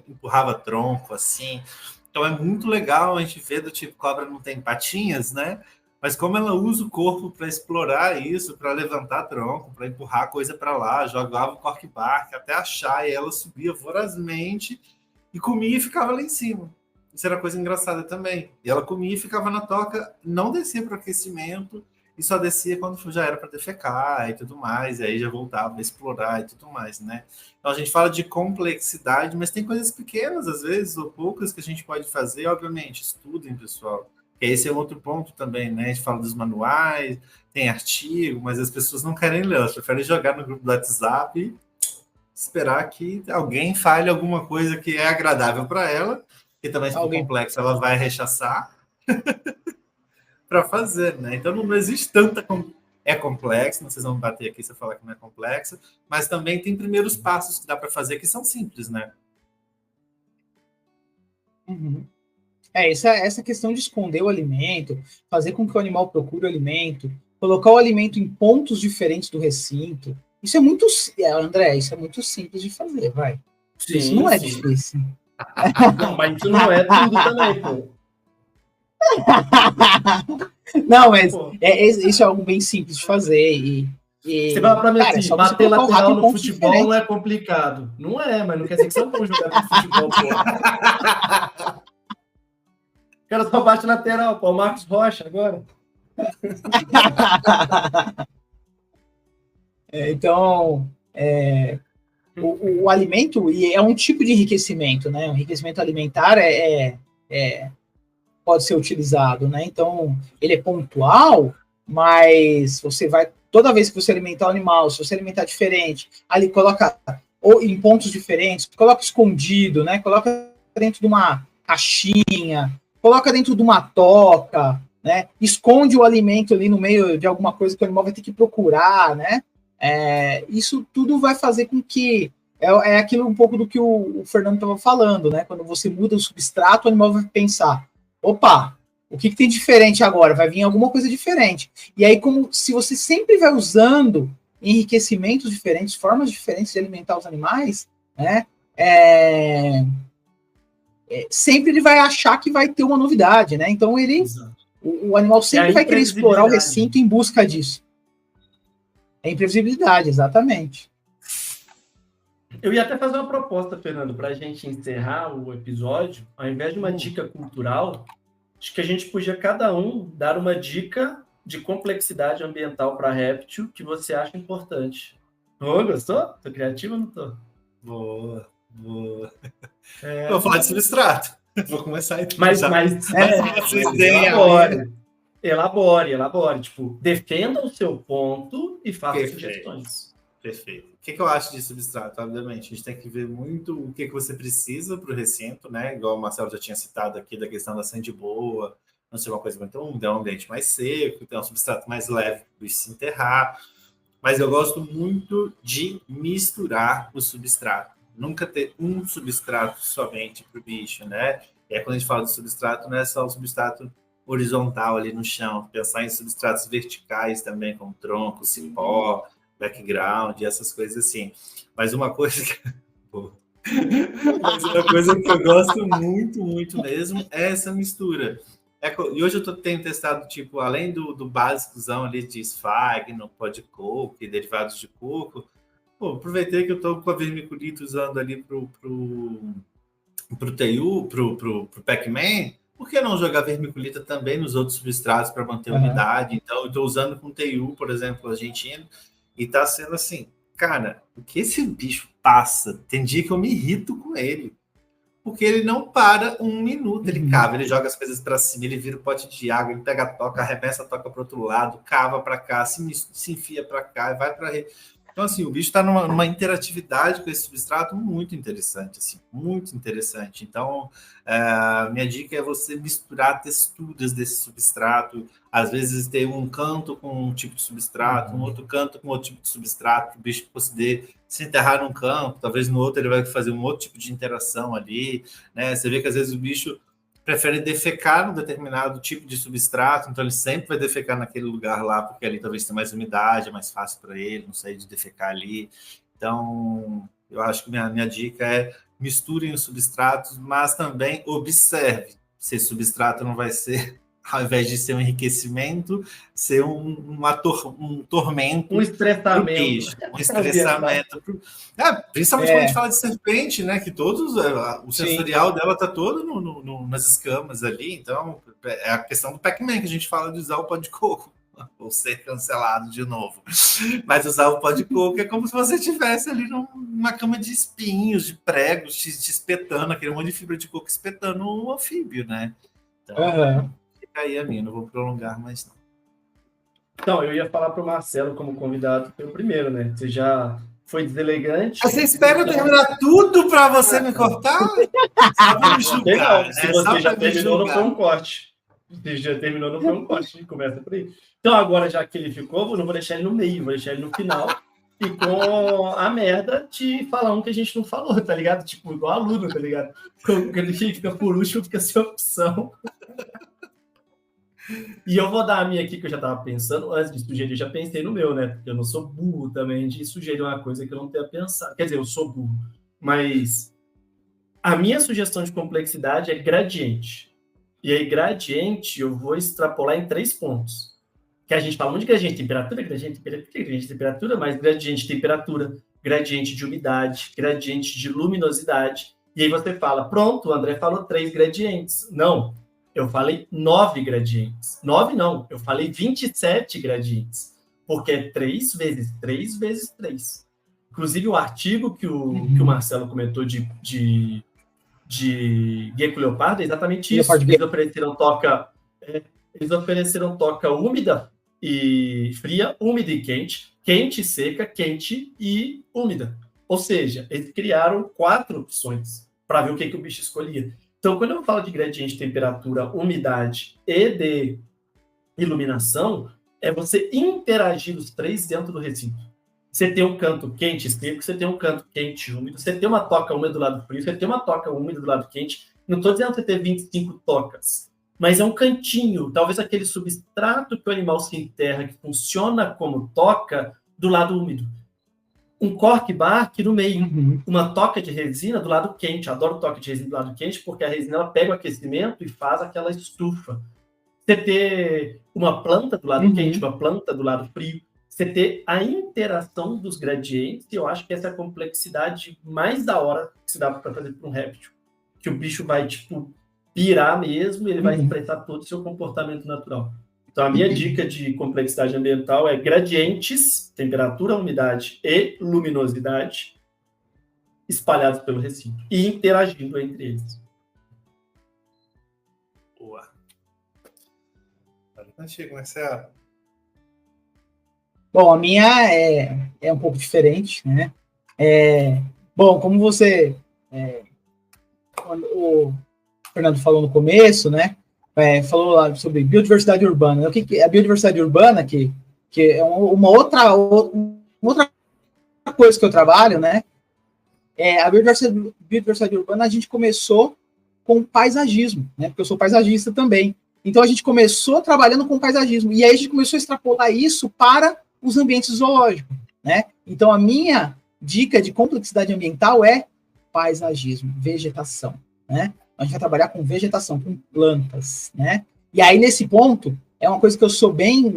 [SPEAKER 2] empurrava tronco, assim. Então é muito legal a gente ver do tipo, cobra não tem patinhas, né? Mas como ela usa o corpo para explorar isso, para levantar tronco, para empurrar coisa para lá, jogava o cork-bark até achar, e ela subia vorazmente e comia e ficava lá em cima. Isso era coisa engraçada também. E ela comia e ficava na toca, não descia para o aquecimento, e só descia quando já era para defecar e tudo mais, e aí já voltava a explorar e tudo mais, né? Então a gente fala de complexidade, mas tem coisas pequenas, às vezes, ou poucas que a gente pode fazer, obviamente, estudem, pessoal. Esse é outro ponto também, né? A gente fala dos manuais, tem artigo, mas as pessoas não querem ler, elas preferem jogar no grupo do WhatsApp e esperar que alguém fale alguma coisa que é agradável para ela, que também se for complexo ela vai rechaçar para fazer, né? Então não existe tanta... É complexo, não vocês vão bater aqui se eu falar que não é complexo, mas também tem primeiros passos que dá para fazer que são simples, né?
[SPEAKER 4] Uhum. Essa questão de esconder o alimento, fazer com que o animal procure o alimento, colocar o alimento em pontos diferentes do recinto, isso é muito... André, isso é muito simples de fazer, vai. Sim, isso não é difícil.
[SPEAKER 3] Não, mas isso não é tudo também, pô.
[SPEAKER 4] Não, mas isso é algo bem simples de fazer.
[SPEAKER 3] Você fala pra mim assim, bater lateral no futebol não é complicado. Não é, mas não quer dizer que você não pode jogar no futebol, pô. O cara só bate lateral, pô. O Marcos Rocha agora.
[SPEAKER 4] Então, o alimento é um tipo de enriquecimento, né? O enriquecimento alimentar pode ser utilizado, né? Então, ele é pontual, mas você vai, toda vez que você alimentar o animal, se você alimentar diferente, ali coloca ou em pontos diferentes, coloca escondido, né? Coloca dentro de uma caixinha, coloca dentro de uma toca, né? Esconde o alimento ali no meio de alguma coisa que o animal vai ter que procurar, né? Isso tudo vai fazer com que é aquilo um pouco do que o Fernando estava falando, né? Quando você muda o substrato, o animal vai pensar: opa, o que tem diferente agora? Vai vir alguma coisa diferente. E aí, como se você sempre vai usando enriquecimentos diferentes, formas diferentes de alimentar os animais, né? sempre ele vai achar que vai ter uma novidade, né? Então o animal sempre vai querer explorar o recinto em busca disso. É imprevisibilidade, exatamente.
[SPEAKER 3] Eu ia até fazer uma proposta, Fernando, para a gente encerrar o episódio, ao invés de uma dica cultural, acho que a gente podia cada um dar uma dica de complexidade ambiental para réptil que você acha importante. Gostou? Tô criativo ou não tô?
[SPEAKER 2] Boa. Vou falar de substrato. Vou começar então. Mas
[SPEAKER 3] elabore. Tipo, defenda o seu ponto e faça sugestões.
[SPEAKER 2] Perfeito. O que eu acho de substrato? Obviamente, a gente tem que ver muito o que você precisa para o recinto, né? Igual o Marcelo já tinha citado aqui da questão da sandy boa, não ser uma coisa muito úmida, é um ambiente mais seco, tem um substrato mais leve para o bicho se enterrar. Mas eu gosto muito de misturar o substrato. Nunca ter um substrato somente para o bicho, né? E aí, quando a gente fala de substrato, não é só o substrato horizontal ali no chão. Pensar em substratos verticais também, como tronco, cipó, background, essas coisas assim. Mas uma coisa que eu gosto muito, muito mesmo é essa mistura. E hoje eu tenho testado, tipo, além do básicozão ali de esfagno, pó de coco e derivados de coco, aproveitei que eu estou com a vermiculita usando ali pro TU, pro Pac-Man, por que não jogar vermiculita também nos outros substratos para manter a umidade? Então, eu estou usando com TU, por exemplo, argentino, e está sendo assim, cara, o que esse bicho passa? Tem dia que eu me irrito com ele, porque ele não para um minuto, ele cava, ele joga as coisas para cima, ele vira o pote de água, ele pega a toca, arremessa a toca para outro lado, cava para cá, se enfia para cá, vai para rede. Então, assim, o bicho está numa interatividade com esse substrato muito interessante, assim, muito interessante. Então, minha dica é você misturar texturas desse substrato, às vezes ter um canto com um tipo de substrato, um outro canto com outro tipo de substrato, para o bicho poder se enterrar num campo, talvez no outro ele vai fazer um outro tipo de interação ali, né? Você vê que às vezes o bicho prefere defecar num determinado tipo de substrato, então ele sempre vai defecar naquele lugar lá, porque ali talvez tenha mais umidade, é mais fácil para ele, não sei, de defecar ali. Então, eu acho que minha dica é misturem os substratos, mas também observe se esse substrato não vai ser, ao invés de ser um enriquecimento, ser um tormento.
[SPEAKER 3] Um estressamento.
[SPEAKER 2] Um estressamento. Principalmente quando a gente fala de serpente, né? Que o sensorial dela está todo nas escamas ali. Então, é a questão do Pac-Man que a gente fala de usar o pó de coco. Ou ser cancelado de novo. Mas usar o pó de coco é como se você estivesse ali numa cama de espinhos, de pregos, te espetando, aquele monte de fibra de coco espetando um anfíbio, né? Então, fica aí a minha, não vou prolongar mais não.
[SPEAKER 3] Então, eu ia falar para o Marcelo como convidado pelo primeiro, né? Você já foi deselegante.
[SPEAKER 2] Você espera eu terminar tudo para você me cortar? Só para me julgar,
[SPEAKER 3] Se você já terminou, não foi um corte. Se já terminou, não foi um corte. Começa por aí. Então, agora, já que ele ficou, eu não vou deixar ele no meio, vou deixar ele no final. E com a merda de falar um que a gente não falou, tá ligado? Tipo, igual aluno, tá ligado? Quando ele fica por último, fica sem opção. E eu vou dar a minha aqui, que eu já tava pensando. Antes de sugerir, eu já pensei no meu, né? Porque eu não sou burro também de sugerir uma coisa que eu não tenha pensado. Quer dizer, eu sou burro. Mas a minha sugestão de complexidade é gradiente. E aí, gradiente, eu vou extrapolar em 3 pontos. Que a gente fala muito de gradiente de temperatura, gradiente de temperatura, mas gradiente de temperatura, gradiente de umidade, gradiente de luminosidade. E aí você fala, pronto, o André falou 3 gradientes. Não, eu falei 9 gradientes. 9 não, eu falei 27 gradientes. Porque é 3 vezes 3 vezes 3. Inclusive, o artigo que o Marcelo comentou de gecko leopardo é exatamente isso. Eles ofereceram toca úmida e fria, úmida e quente, quente e seca, quente e úmida. Ou seja, eles criaram 4 opções para ver o que o bicho escolhia. Então, quando eu falo de gradiente de temperatura, umidade e de iluminação, é você interagir os 3 dentro do recinto. Você tem um canto quente e seco, você tem um canto quente e úmido, você tem uma toca úmida do lado frio, você tem uma toca úmida do lado quente. Não estou dizendo que você tem 25 tocas, mas é um cantinho, talvez aquele substrato que o animal se enterra, que funciona como toca, do lado úmido. um cork bark no meio, uma toca de resina do lado quente. Eu adoro toca de resina do lado quente, porque a resina ela pega o aquecimento e faz aquela estufa. Você ter uma planta do lado quente, uma planta do lado frio, você ter a interação dos gradientes, eu acho que essa é a complexidade mais da hora que se dá para fazer para um réptil. Que o bicho vai, tipo, pirar mesmo, ele vai expressar todo o seu comportamento natural. Então, a minha dica de complexidade ambiental é gradientes, temperatura, umidade e luminosidade espalhados pelo recinto e interagindo entre eles.
[SPEAKER 2] Boa. Contigo, Marcelo.
[SPEAKER 4] Bom, a minha é um pouco diferente, né? Bom, como você... quando o Fernando falou no começo, né? Falou lá sobre biodiversidade urbana. O que é a biodiversidade urbana, que é uma outra coisa que eu trabalho, né? A biodiversidade urbana, a gente começou com paisagismo, né? Porque eu sou paisagista também. Então, a gente começou trabalhando com paisagismo. E aí, a gente começou a extrapolar isso para os ambientes zoológicos, né? Então, a minha dica de complexidade ambiental é paisagismo, vegetação, né? A gente vai trabalhar com vegetação, com plantas, né? E aí, nesse ponto, é uma coisa que eu sou bem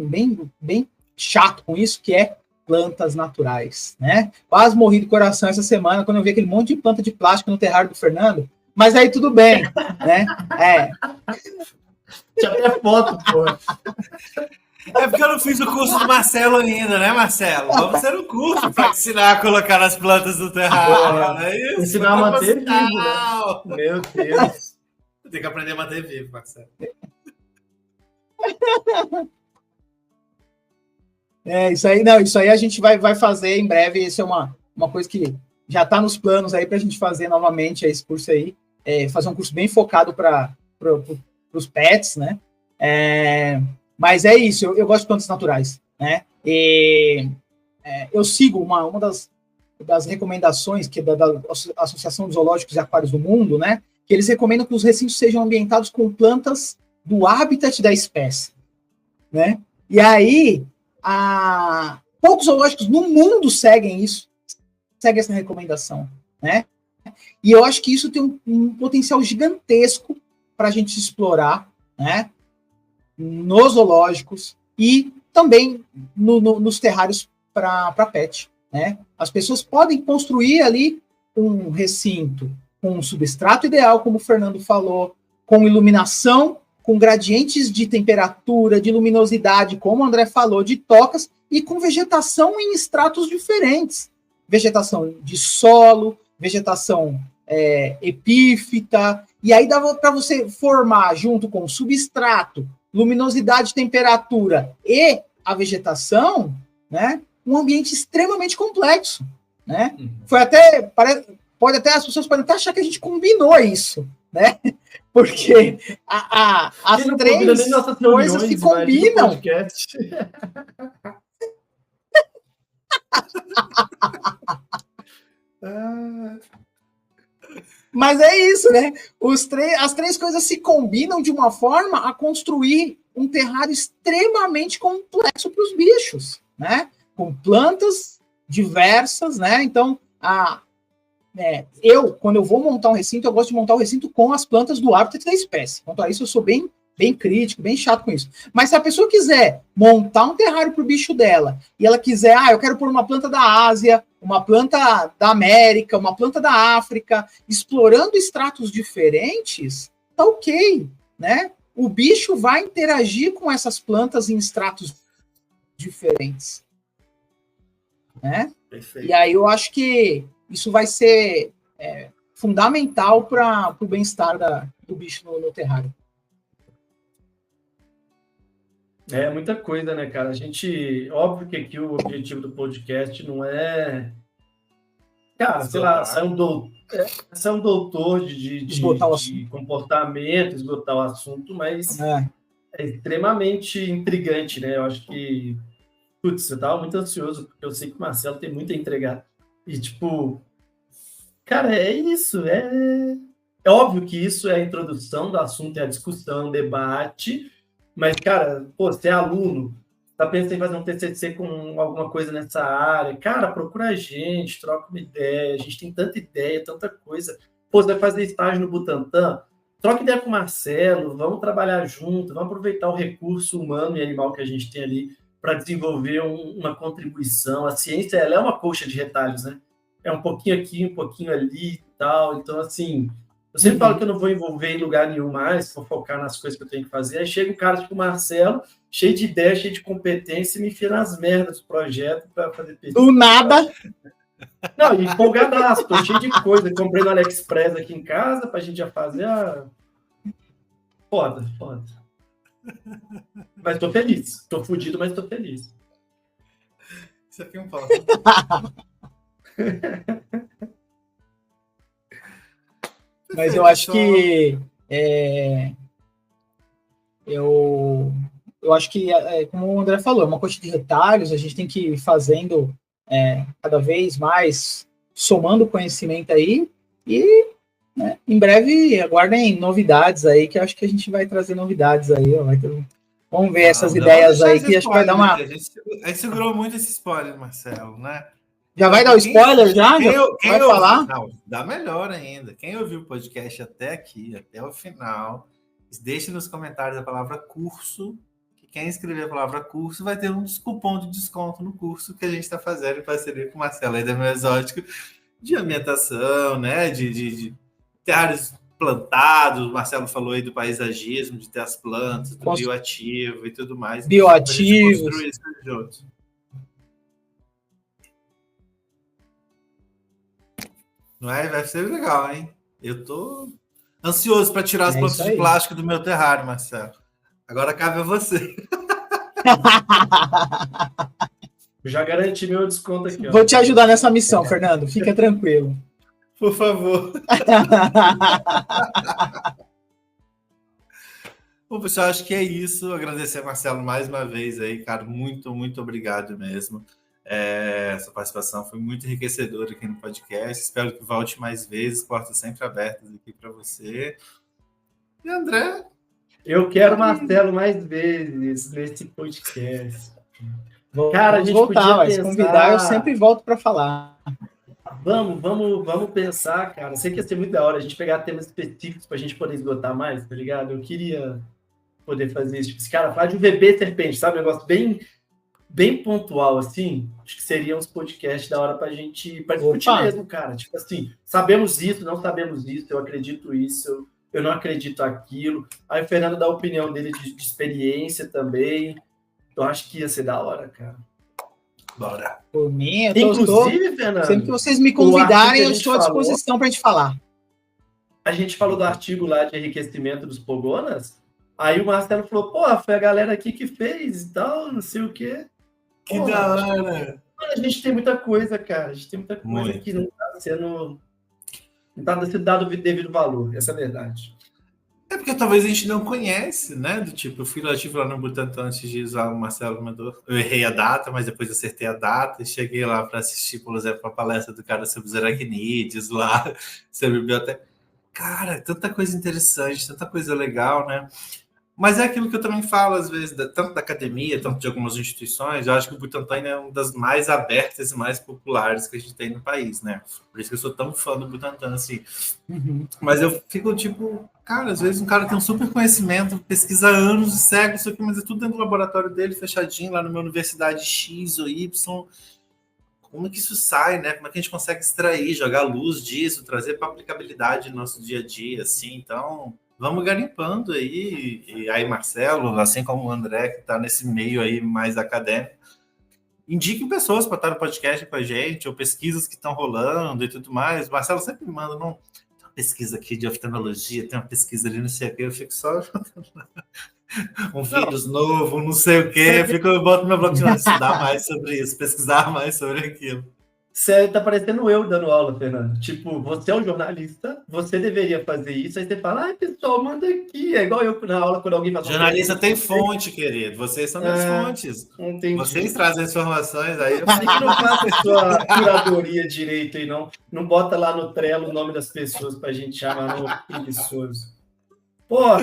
[SPEAKER 4] chato com isso, que é plantas naturais, né? Quase morri do coração essa semana quando eu vi aquele monte de planta de plástico no terrário do Fernando, mas aí tudo bem, né?
[SPEAKER 3] Tinha até foto, pô.
[SPEAKER 2] É porque eu não fiz o curso do Marcelo ainda, né, Marcelo? Vamos ser um curso para ensinar a colocar as plantas no terrário. É isso?
[SPEAKER 3] Ensinar a manter vivo, né? Meu Deus.
[SPEAKER 2] Tem que aprender a manter vivo, Marcelo.
[SPEAKER 4] Isso aí a gente vai fazer em breve. Isso é uma coisa que já está nos planos aí para a gente fazer novamente esse curso aí. Fazer um curso bem focado para os pets, né? Mas é isso, eu gosto de plantas naturais, né? Eu sigo uma das recomendações que da Associação dos Zoológicos e Aquários do Mundo, né? Que eles recomendam que os recintos sejam ambientados com plantas do habitat da espécie, né? E aí, poucos zoológicos no mundo seguem essa recomendação, né? E eu acho que isso tem um potencial gigantesco para a gente explorar, né? Nos zoológicos e também nos terrários para pet, né? As pessoas podem construir ali um recinto com um substrato ideal, como o Fernando falou, com iluminação, com gradientes de temperatura, de luminosidade, como o André falou, de tocas, e com vegetação em estratos diferentes. Vegetação de solo, vegetação epífita, e aí dá para você formar, junto com substrato, luminosidade, temperatura e a vegetação, né, um ambiente extremamente complexo, né? Pode até as pessoas podem até achar que a gente combinou isso, né? Porque as três coisas se combinam. Mas é isso, né? As três coisas se combinam de uma forma a construir um terrário extremamente complexo para os bichos, né? Com plantas diversas, né? Então, quando eu vou montar um recinto, eu gosto de montar o recinto com as plantas do habitat da espécie. Quanto a isso, eu sou bem crítico, bem chato com isso. Mas se a pessoa quiser montar um terrário para o bicho dela, e ela quiser, eu quero pôr uma planta da Ásia, uma planta da América, uma planta da África, explorando estratos diferentes, tá ok, né? O bicho vai interagir com essas plantas em estratos diferentes, né? Perfeito. E aí eu acho que isso vai ser fundamental para o bem-estar do bicho no terrário.
[SPEAKER 3] É muita coisa, né, cara? Óbvio que aqui o objetivo do podcast não é... Cara, sei lá, sai um doutor de comportamento, esgotar o assunto, mas é extremamente intrigante, né? Eu acho que... Putz, eu tava muito ansioso, porque eu sei que o Marcelo tem muito a entregar. E, tipo... Cara, é isso. É óbvio que isso é a introdução do assunto, é a discussão, debate... Mas, cara, você é aluno, tá pensando em fazer um TCC com alguma coisa nessa área, cara, procura a gente, troca uma ideia, a gente tem tanta ideia, tanta coisa. Pô, você vai fazer estágio no Butantan? Troca ideia com o Marcelo, vamos trabalhar junto, vamos aproveitar o recurso humano e animal que a gente tem ali para desenvolver uma contribuição. A ciência, ela é uma colcha de retalhos, né? É um pouquinho aqui, um pouquinho ali e tal. Então, assim, eu sempre falo que eu não vou envolver em lugar nenhum mais, vou focar nas coisas que eu tenho que fazer. Aí chega o cara tipo o Marcelo, cheio de ideia, cheio de competência, e me enfia nas merdas do projeto para fazer pesquisa.
[SPEAKER 4] Do nada.
[SPEAKER 3] Não, e empolgadaço, tô cheio de coisa. Comprei no AliExpress aqui em casa pra gente já fazer a... Foda. Mas tô feliz. Tô fudido, mas tô feliz.
[SPEAKER 2] Isso aqui é um pau.
[SPEAKER 4] Mas eu acho que eu acho que, como o André falou, é uma coisa de retalhos, a gente tem que ir fazendo cada vez mais, somando conhecimento aí, e né, em breve aguardem novidades aí, que eu acho que a gente vai trazer novidades aí, ó, vamos ver essas ideias aí, que acho que vai dar uma...
[SPEAKER 2] A gente segurou muito esse spoiler, Marcelo, né?
[SPEAKER 4] Já vai dar o spoiler já?
[SPEAKER 2] Quem
[SPEAKER 4] vai falar?
[SPEAKER 2] Não, dá melhor ainda. Quem ouviu o podcast até aqui, até o final, deixe nos comentários a palavra curso, que quem escrever a palavra curso vai ter um cupom de desconto no curso que a gente está fazendo em parceria com o Marcelo aí da Meio Exótico, de ambientação, né? De terrários plantados. O Marcelo falou aí do paisagismo, de ter as plantas, do bioativo e tudo mais.
[SPEAKER 4] Bioativos.
[SPEAKER 2] Construir isso juntos. Não é? Vai ser legal, hein? Eu tô ansioso para tirar as plantas de plástico do meu terrário, Marcelo. Agora cabe a você.
[SPEAKER 3] Eu já garanti meu desconto aqui. Ó.
[SPEAKER 4] Vou te ajudar nessa missão, Fernando. Fica tranquilo.
[SPEAKER 2] Por favor. Bom, pessoal, acho que é isso. Agradecer a Marcelo mais uma vez aí, cara. Muito, muito obrigado mesmo. Essa participação foi muito enriquecedora aqui no podcast. Espero que volte mais vezes, portas sempre abertas aqui para você. E André?
[SPEAKER 3] Eu quero Marcelo mais vezes nesse podcast. Cara, a gente
[SPEAKER 4] voltar,
[SPEAKER 3] podia
[SPEAKER 4] pensar... convidar, eu sempre volto para falar.
[SPEAKER 3] Vamos pensar, cara. Sei que ia ser muito da hora a gente pegar temas específicos para a gente poder esgotar mais, tá ligado? Eu queria poder fazer isso. Tipo, esse cara fala de um bebê serpente, sabe? Um negócio bem pontual, assim. Acho que seriam uns podcasts da hora pra gente discutir mesmo, cara. Tipo assim, sabemos isso, não sabemos isso, eu acredito isso, eu não acredito aquilo. Aí o Fernando dá a opinião dele de experiência também. Eu acho que ia ser da hora, cara.
[SPEAKER 2] Bora.
[SPEAKER 4] Por mim,
[SPEAKER 3] inclusive, Fernando,
[SPEAKER 4] sempre que vocês me convidarem, eu estou à disposição pra gente falar.
[SPEAKER 3] A gente falou do artigo lá de enriquecimento dos pogonas. Aí o Marcelo falou, pô, foi a galera aqui que fez e tal, não sei o quê.
[SPEAKER 2] Que da hora!
[SPEAKER 3] A gente tem muita coisa, cara. A gente tem muita coisa que não está sendo dado o devido valor. Essa é a verdade.
[SPEAKER 2] É porque talvez a gente não conhece, né? Do tipo, eu estive lá no Butantan antes de usar o Marcelo mandou. Eu errei a data, mas depois acertei a data e cheguei lá para assistir, por exemplo, a palestra do cara sobre os aracnídeos lá, sobre biblioteca. Cara, tanta coisa interessante, tanta coisa legal, né? Mas é aquilo que eu também falo, às vezes, tanto da academia, tanto de algumas instituições. Eu acho que o Butantan é uma das mais abertas e mais populares que a gente tem no país, né? Por isso que eu sou tão fã do Butantan, assim.
[SPEAKER 4] Uhum.
[SPEAKER 2] Mas eu fico, tipo, cara, às vezes um cara tem um super conhecimento, pesquisa há anos, séculos, isso aqui, mas é tudo dentro do laboratório dele, fechadinho, lá numa universidade X ou Y. Como é que isso sai, né? Como é que a gente consegue extrair, jogar luz disso, trazer para aplicabilidade no nosso dia a dia, assim. Então... vamos garimpando aí, e aí Marcelo, assim como o André, que está nesse meio aí mais acadêmico, indiquem pessoas para estar no podcast com a gente, ou pesquisas que estão rolando e tudo mais. O Marcelo sempre me manda, não, tem uma pesquisa aqui de oftalmologia, tem uma pesquisa ali, não sei o que, eu fico só um vírus novo, não sei o que, eu boto meu bloco de notas, estudar mais sobre isso, pesquisar mais sobre aquilo.
[SPEAKER 3] Você tá parecendo eu dando aula, Fernando. Tipo, você é um jornalista, você deveria fazer isso, aí você fala, ai, pessoal, manda aqui. É igual eu na aula, quando alguém fala...
[SPEAKER 2] Jornalista tem fonte, querido. Vocês são minhas fontes.
[SPEAKER 3] Entendi.
[SPEAKER 2] Vocês trazem informações aí.
[SPEAKER 3] Eu sei que não faz a sua curadoria direito aí, não. Não bota lá no Trello o nome das pessoas pra gente chamar no preguiçoso. Pô,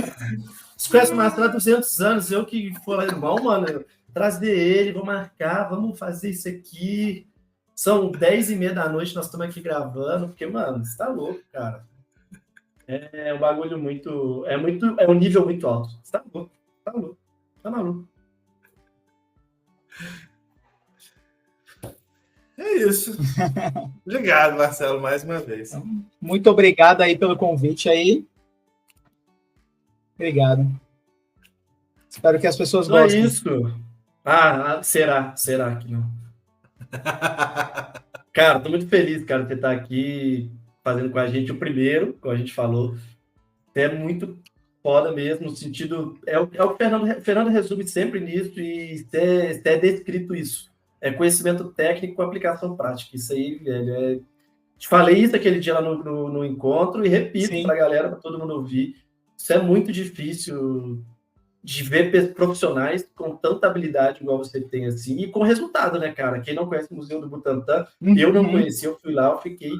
[SPEAKER 3] você conhece o Marcelo há 200 anos, eu que fui lá, irmão, mano... trazer ele, vou marcar, vamos fazer isso aqui. São 10h30 da noite, nós estamos aqui gravando, porque, mano, você tá louco, cara. É um bagulho muito. É um nível muito alto. Você tá louco, tá maluco.
[SPEAKER 2] É isso. Obrigado, Marcelo, mais uma vez.
[SPEAKER 4] Muito obrigado aí pelo convite aí. Obrigado. Espero que as pessoas
[SPEAKER 3] Não é
[SPEAKER 4] gostem.
[SPEAKER 3] isso. Será que não? Cara, tô muito feliz, cara, de você estar aqui fazendo com a gente o primeiro, como a gente falou. É muito foda mesmo, no sentido... É o que o Fernando resume sempre nisso, e é descrito isso. É conhecimento técnico com aplicação prática. Isso aí, velho, Te falei isso aquele dia lá no encontro e repito para a galera, para todo mundo ouvir. Isso é muito difícil de ver profissionais com tanta habilidade igual você tem, assim, e com resultado, né, cara? Quem não conhece o Museu do Butantã, eu não conhecia, eu fui lá, eu fiquei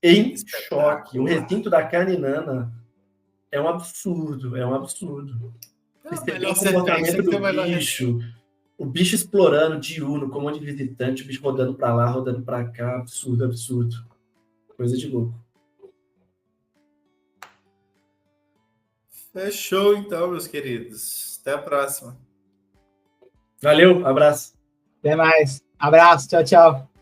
[SPEAKER 3] em choque. O recinto da Caninana é um absurdo, é um absurdo. Você vê o comportamento do bicho, o bicho explorando diurno, com um monte de visitante, o bicho rodando para lá, rodando para cá, absurdo, absurdo. Coisa de louco.
[SPEAKER 2] Fechou, então, meus queridos. Até a próxima.
[SPEAKER 3] Valeu, abraço.
[SPEAKER 4] Até mais. Abraço, tchau, tchau.